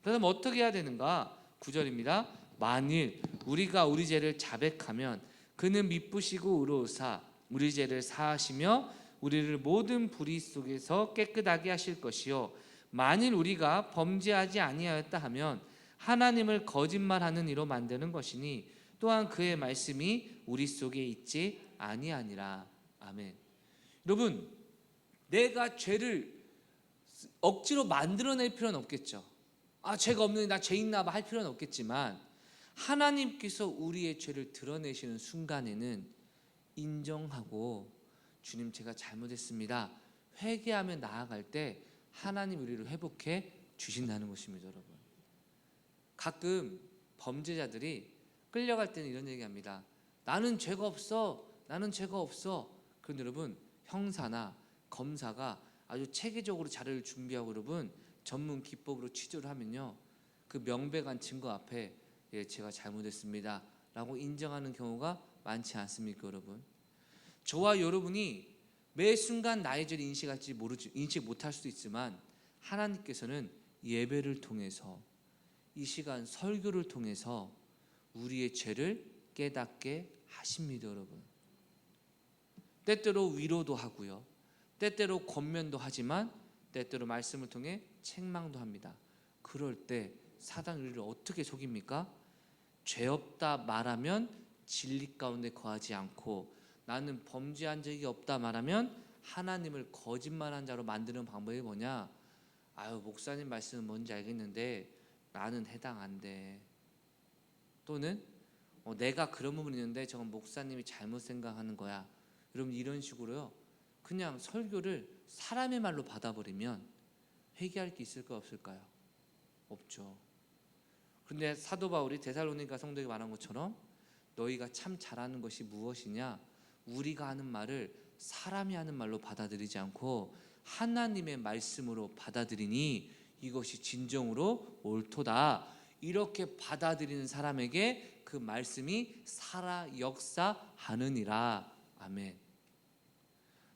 그럼 어떻게 해야 되는가? 9절입니다. 만일 우리가 우리 죄를 자백하면 그는 미쁘시고 의로우사 우리 죄를 사하시며 우리를 모든 불의 속에서 깨끗하게 하실 것이요, 만일 우리가 범죄하지 아니하였다 하면 하나님을 거짓말하는 이로 만드는 것이니 또한 그의 말씀이 우리 속에 있지 아니하니라. 아멘. 여러분, 내가 죄를 억지로 만들어낼 필요는 없겠죠. 죄가 없는데 나 죄 있나 봐 할 필요는 없겠지만 하나님께서 우리의 죄를 드러내시는 순간에는 인정하고 주님 제가 잘못했습니다 회개하며 나아갈 때 하나님 우리를 회복해 주신다는 것입니다. 여러분, 가끔 범죄자들이 끌려갈 때는 이런 얘기합니다. 나는 죄가 없어, 나는 죄가 없어. 그런데 여러분, 형사나 검사가 아주 체계적으로 자료를 준비하고 여러분 전문 기법으로 취조를 하면요, 그 명백한 증거 앞에 예, 제가 잘못했습니다 라고 인정하는 경우가 많지 않습니까? 여러분, 저와 여러분이 매 순간 나의 죄를 인식 못할 수도 있지만 하나님께서는 예배를 통해서 이 시간 설교를 통해서 우리의 죄를 깨닫게 하십니다. 여러분, 때때로 위로도 하고요, 때때로 권면도 하지만 때때로 말씀을 통해 책망도 합니다. 그럴 때 사단 우리를 어떻게 속입니까? 죄 없다 말하면 진리 가운데 거하지 않고 나는 범죄한 적이 없다 말하면 하나님을 거짓말한 자로 만드는 방법이 뭐냐? 목사님 말씀은 뭔지 알겠는데 나는 해당 안 돼. 또는 내가 그런 부분이 있는데 저건 목사님이 잘못 생각하는 거야. 여러분, 이런 식으로요, 그냥 설교를 사람의 말로 받아버리면 회개할 게 있을까요? 없을까요? 없죠. 그런데 사도 바울이 데살로니가 성도에게 말한 것처럼 너희가 참 잘하는 것이 무엇이냐? 우리가 하는 말을 사람이 하는 말로 받아들이지 않고 하나님의 말씀으로 받아들이니 이것이 진정으로 옳도다. 이렇게 받아들이는 사람에게 그 말씀이 살아 역사하느니라. 아멘.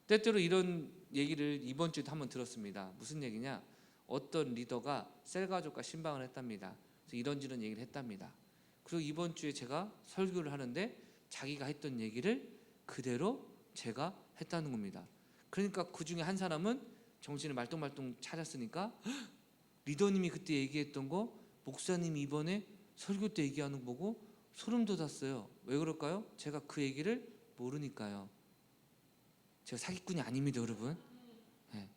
때때로 이런 얘기를 이번 주에도 한번 들었습니다. 무슨 얘기냐? 어떤 리더가 셀가족과 신방을 했답니다. 그래서 이런저런 얘기를 했답니다. 그리고 이번 주에 제가 설교를 하는데 자기가 했던 얘기를 그대로 제가 했다는 겁니다. 그러니까 그 중에 한 사람은 정신을 말똥말똥 차렸으니까 리더님이 그때 얘기했던 거 목사님이 이번에 설교 때 얘기하는 거 보고 소름 돋았어요. 왜 그럴까요? 제가 그 얘기를 모르니까요. 제가 사기꾼이 아닙니다, 여러분. 네.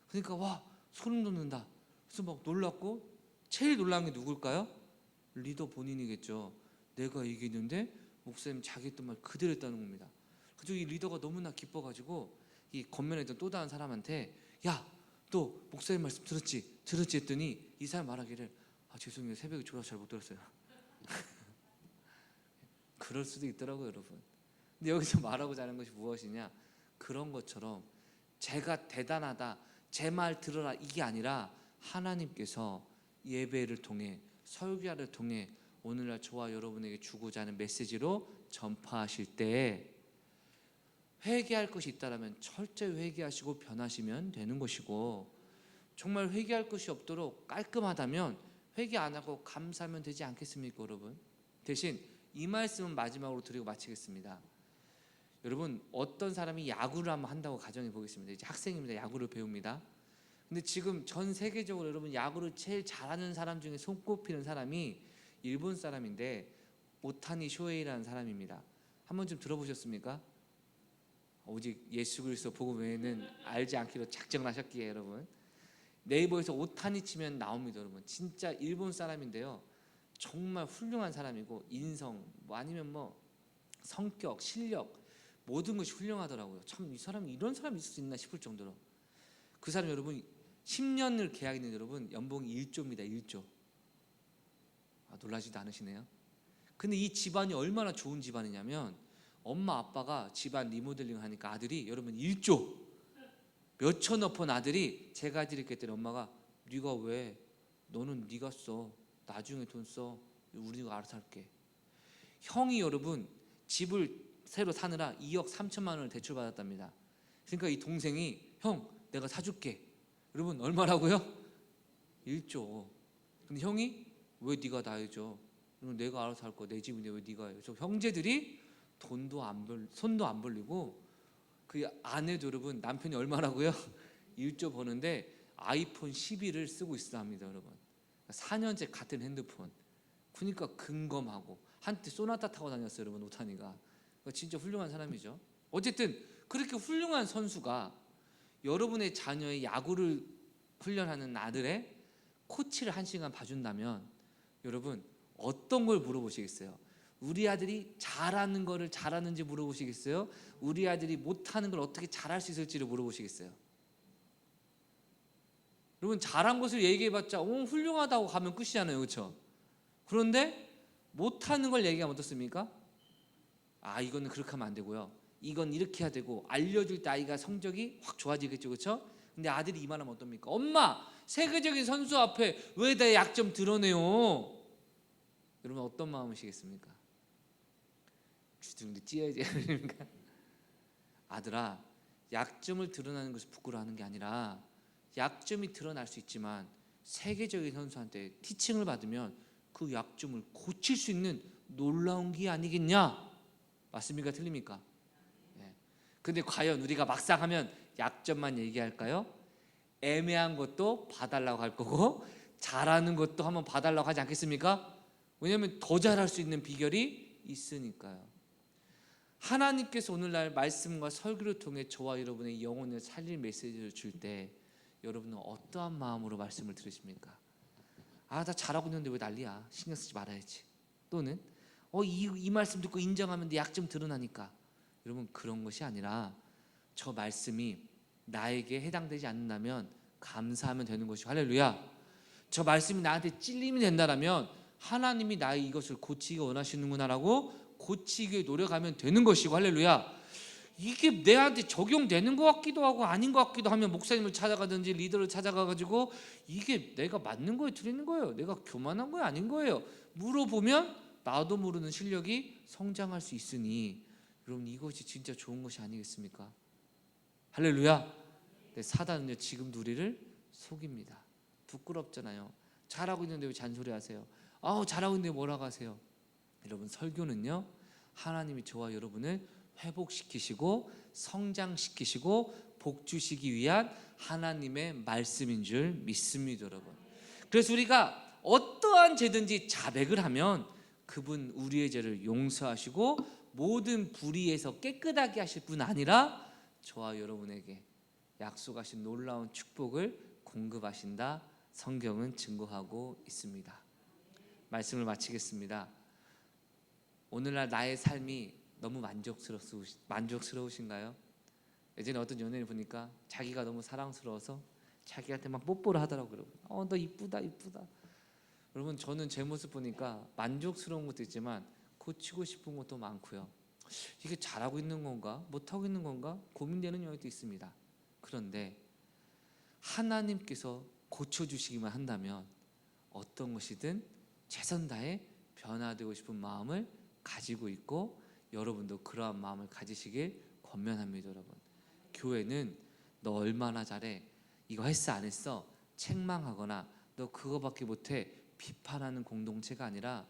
그러니까 와, 소름 돋는다. 그래서 막 놀랐고, 제일 놀란 게 누굴까요? 리더 본인이겠죠. 내가 얘기했는데 목사님 자기 했던 말 그대로 했다는 겁니다. 그래서 이 리더가 너무나 기뻐가지고 이 겉면에 있던 또 다른 사람한테, 야, 또 목사님 말씀 들었지 했더니 이 사람 말하기를, 아, 죄송해요, 새벽에 졸아서 잘 못 들었어요. 그럴 수도 있더라고요, 여러분. 근데 여기서 말하고자 하는 것이 무엇이냐, 그런 것처럼 제가 대단하다, 제 말 들어라, 이게 아니라 하나님께서 예배를 통해, 설교를 통해 오늘날 저와 여러분에게 주고자 하는 메시지로 전파하실 때 회개할 것이 있다면 철저히 회개하시고 변하시면 되는 것이고, 정말 회개할 것이 없도록 깔끔하다면 회개 안 하고 감사하면 되지 않겠습니까, 여러분? 대신 이 말씀은 마지막으로 드리고 마치겠습니다. 여러분, 어떤 사람이 야구를 한번 한다고 가정해 보겠습니다. 이제 학생입니다. 야구를 배웁니다. 근데 지금 전 세계적으로 여러분 야구를 제일 잘하는 사람 중에 손꼽히는 사람이 일본 사람인데 오타니 쇼헤이라는 사람입니다. 한 번쯤 들어보셨습니까? 오직 예수 그리스도 복음 외에는 알지 않기로 작정하셨기에 여러분, 네이버에서 오타니 치면 나옵니다. 여러분, 진짜 일본 사람인데요, 정말 훌륭한 사람이고 인성 뭐 아니면 뭐 성격, 실력, 모든 것이 훌륭하더라고요. 참, 이 사람이 이런 사람이 있을 수 있나 싶을 정도로. 그 사람 여러분 10년을 계약했는데 여러분 연봉이 1조입니다. 1조. 아, 놀라지도 않으시네요. 근데 이 집안이 얼마나 좋은 집안이냐면, 엄마 아빠가 집안 리모델링 하니까 아들이 여러분 1조 몇 천억 번 아들이 제가 해드릴게 했더니 엄마가, 네가 왜, 너는 네가 써, 나중에 돈 써, 우리가 알아서 할게. 형이 여러분 집을 새로 사느라 2억 3천만 원을 대출 받았답니다. 그러니까 이 동생이, 형 내가 사줄게. 여러분 얼마라고요? 1조. 근데 형이, 왜 네가 다 해줘? 그럼 내가 알아서 할 거야, 내 집인데 왜 네가 해? 그래서 형제들이 손도 안 벌리고, 그 아내도 여러분 남편이 얼마라고요? 1조 버는데 아이폰 11을 쓰고 있어 합니다, 여러분. 4년째 같은 핸드폰. 그러니까 근검하고 한때 소나타 타고 다녔어요, 여러분, 오타니가. 진짜 훌륭한 사람이죠. 어쨌든 그렇게 훌륭한 선수가 여러분의 자녀의 야구를 훈련하는 아들의 코치를 1시간 봐준다면 여러분 어떤 걸 물어보시겠어요? 우리 아들이 잘하는 거를 잘하는지 물어보시겠어요? 우리 아들이 못하는 걸 어떻게 잘할 수 있을지를 물어보시겠어요? 여러분, 잘한 것을 얘기해봤자 훌륭하다고 가면 끝이잖아요, 그렇죠? 그런데 못하는 걸 얘기하면 어떻습니까? 아, 이거는 그렇게 하면 안 되고요, 이건 이렇게 해야 되고, 알려줄 때 아이가 성적이 확 좋아지겠죠, 그렇죠? 근데 아들이 이 말하면 어떻습니까? 엄마, 세계적인 선수 앞에 왜 내 약점 드러내요? 여러분 어떤 마음이시겠습니까? 주둥이 찢어야지. 그러니까 아들아, 약점을 드러나는 것을 부끄러워하는 게 아니라, 약점이 드러날 수 있지만 세계적인 선수한테 티칭을 받으면 그 약점을 고칠 수 있는 놀라운 게 아니겠냐? 맞습니까? 틀립니까? 네. 근데 과연 우리가 막상 하면 약점만 얘기할까요? 애매한 것도 봐달라고 할 거고, 잘하는 것도 한번 봐달라고 하지 않겠습니까? 왜냐하면 더 잘할 수 있는 비결이 있으니까요. 하나님께서 오늘날 말씀과 설교를 통해 저와 여러분의 영혼을 살릴 메시지를 줄 때 여러분은 어떠한 마음으로 말씀을 들으십니까? 아, 나 잘하고 있는데 왜 난리야, 신경 쓰지 말아야지. 또는 이 말씀 듣고 인정하면 내 약점 드러나니까. 여러분, 그런 것이 아니라 저 말씀이 나에게 해당되지 않는다면 감사하면 되는 것이, 할렐루야. 저 말씀이 나한테 찔림이 된다라면 하나님이 나의 이것을 고치기 원하시는구나라고 고치기 노력하면 되는 것이고, 할렐루야. 이게 내한테 적용되는 것 같기도 하고 아닌 것 같기도 하면 목사님을 찾아가든지 리더를 찾아가가지고 이게 내가 맞는 거예요, 틀리는 거예요, 내가 교만한 거예요, 아닌 거예요 물어보면 나도 모르는 실력이 성장할 수 있으니 여러분, 이것이 진짜 좋은 것이 아니겠습니까? 할렐루야. 사단은요 지금도 우리를 속입니다. 부끄럽잖아요. 잘하고 있는데 왜 잔소리하세요? 잘하고 있는데 뭐라고 하세요? 여러분, 설교는요 하나님이 저와 여러분을 회복시키시고 성장시키시고 복주시기 위한 하나님의 말씀인 줄 믿습니다, 여러분. 그래서 우리가 어떠한 죄든지 자백을 하면 그분 우리의 죄를 용서하시고 모든 불의에서 깨끗하게 하실 뿐 아니라 저와 여러분에게 약속하신 놀라운 축복을 공급하신다. 성경은 증거하고 있습니다. 말씀을 마치겠습니다. 오늘날 나의 삶이 너무 만족스러우신가요? 예전에 어떤 연예인 보니까 자기가 너무 사랑스러워서 자기한테 막 뽀뽀를 하더라고요. 너 이쁘다 이쁘다. 여러분, 저는 제 모습 보니까 만족스러운 것도 있지만 고치고 싶은 것도 많고요. 이게 잘하고 있는 건가 못하고 있는 건가 고민되는 영역도 있습니다. 그런데 하나님께서 고쳐주시기만 한다면 어떤 것이든 최선 다해 변화되고 싶은 마음을 가지고 있고, 여러분도 그러한 마음을 가지시길 권면합니다. 여러분, 교회는 너 얼마나 잘해, 이거 했어 안 했어 책망하거나 너 그거밖에 못해 비판하는 공동체가 아니라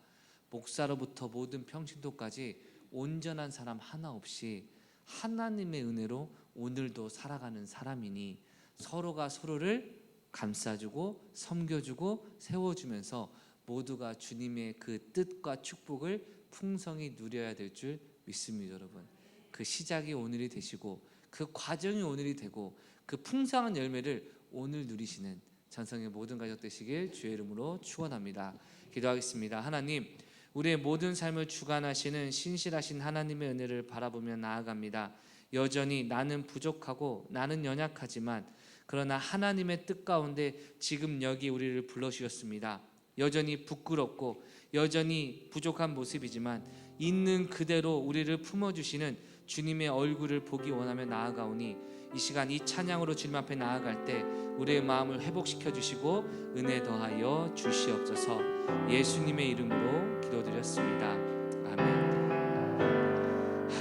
목사로부터 모든 평신도까지 온전한 사람 하나 없이 하나님의 은혜로 오늘도 살아가는 사람이니 서로가 서로를 감싸주고 섬겨주고 세워주면서 모두가 주님의 그 뜻과 축복을 풍성히 누려야 될 줄 믿습니다. 여러분, 그 시작이 오늘이 되시고 그 과정이 오늘이 되고 그 풍성한 열매를 오늘 누리시는 전성의 모든 가족 되시길 주의 이름으로 축원합니다. 기도하겠습니다. 하나님, 우리의 모든 삶을 주관하시는 신실하신 하나님의 은혜를 바라보며 나아갑니다. 여전히 나는 부족하고 나는 연약하지만 그러나 하나님의 뜻 가운데 지금 여기 우리를 불러주셨습니다. 여전히 부끄럽고 여전히 부족한 모습이지만 있는 그대로 우리를 품어주시는 주님의 얼굴을 보기 원하며 나아가오니 이 시간 이 찬양으로 주님 앞에 나아갈 때 우리의 마음을 회복시켜 주시고 은혜 더하여 주시옵소서. 예수님의 이름으로 기도드렸습니다. 아멘.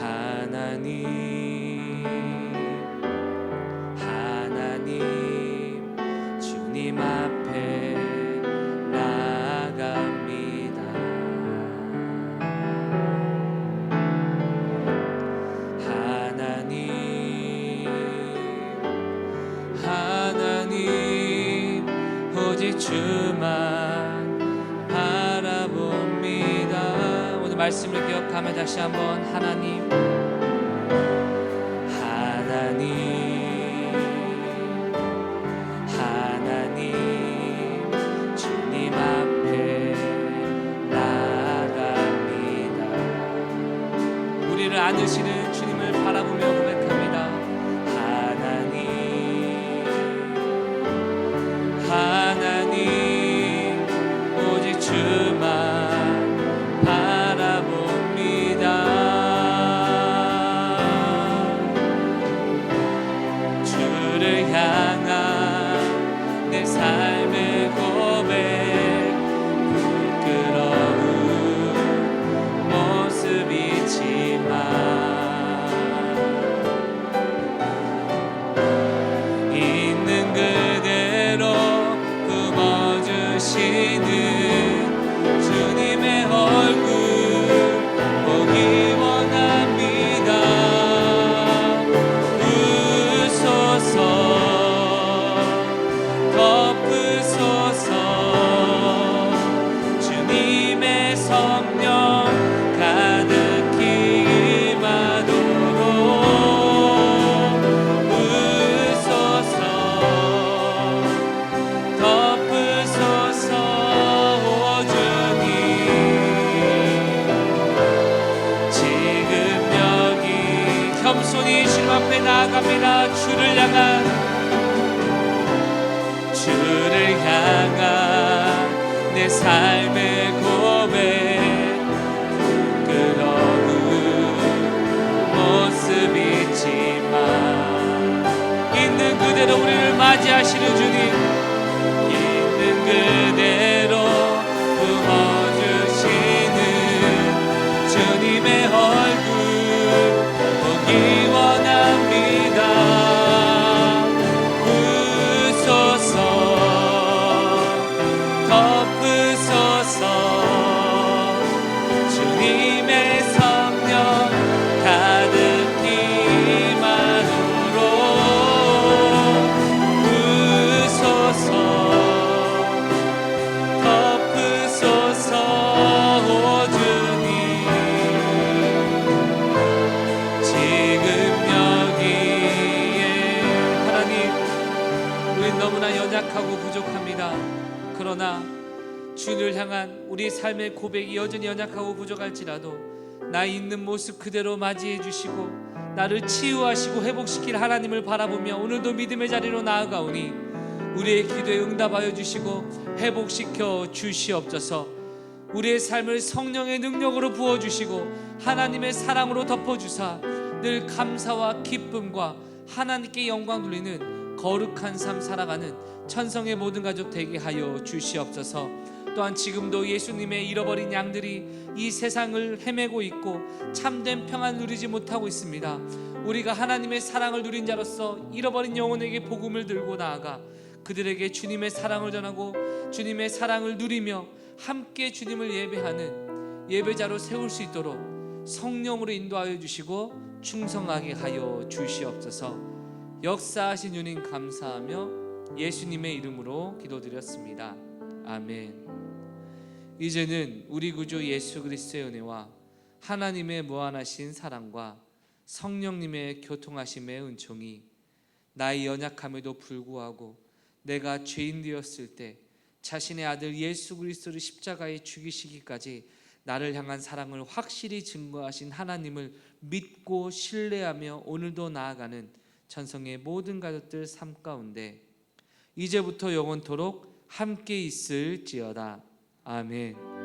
하나님 주님 앞에 나아갑니다. 하나님 오직 주만 바라봅니다. 오늘 말씀을 기억하며 다시 한번 하나님 주님 앞에 나아갑니다. 우리를 안으시는 주님을 바라보며 고백합니다. 하나님 오직 주만 바라봅니다. 주를 향한 내 삶의 고백, 부끄러운 모습이지만 있는 그대로 품어주시는 주님의 얼굴 보기 원합니다. 웃소서 덮으소서 주님의 성령 가득히 임하도록 웃소서 덮으소서 오 주님. 지금 여기 겸손히 주님 앞에 나아갑니다. 주를 향한 내 삶의 고백, 부끄러운 모습이지만 있는 그대로 우리를 맞이하시는 주님, 있는 그대로 품어주시는 주님의 얼굴 보기 원합니다. 웃소서 덮으소서 주님의 성령 가득히 임하도록 웃소서 우린 너무나 연약하고 부족합니다. 그러나 주를 향한 우리 삶의 고백이 여전히 연약하고 부족할지라도 나 있는 모습 그대로 맞이해 주시고 나를 치유하시고 회복시킬 하나님을 바라보며 오늘도 믿음의 자리로 나아가오니 우리의 기도에 응답하여 주시고 회복시켜 주시옵소서. 우리의 삶을 성령의 능력으로 부어주시고 하나님의 사랑으로 덮어주사 늘 감사와 기쁨과 하나님께 영광 돌리는 거룩한 삶 살아가는 천성의 모든 가족 되게 하여 주시옵소서. 또한 지금도 예수님의 잃어버린 양들이 이 세상을 헤매고 있고 참된 평안을 누리지 못하고 있습니다. 우리가 하나님의 사랑을 누린 자로서 잃어버린 영혼에게 복음을 들고 나아가 그들에게 주님의 사랑을 전하고 주님의 사랑을 누리며 함께 주님을 예배하는 예배자로 세울 수 있도록 성령으로 인도하여 주시고 충성하게 하여 주시옵소서. 역사하신 주님 감사하며 예수님의 이름으로 기도드렸습니다. 아멘. 이제는 우리 구주 예수 그리스도의 은혜와 하나님의 무한하신 사랑과 성령님의 교통하심의 은총이 나의 연약함에도 불구하고 내가 죄인 되었을 때 자신의 아들 예수 그리스도를 십자가에 죽이시기까지 나를 향한 사랑을 확실히 증거하신 하나님을 믿고 신뢰하며 오늘도 나아가는 천성의 모든 가족들 삶 가운데 이제부터 영원토록 함께 있을지어다. 아멘.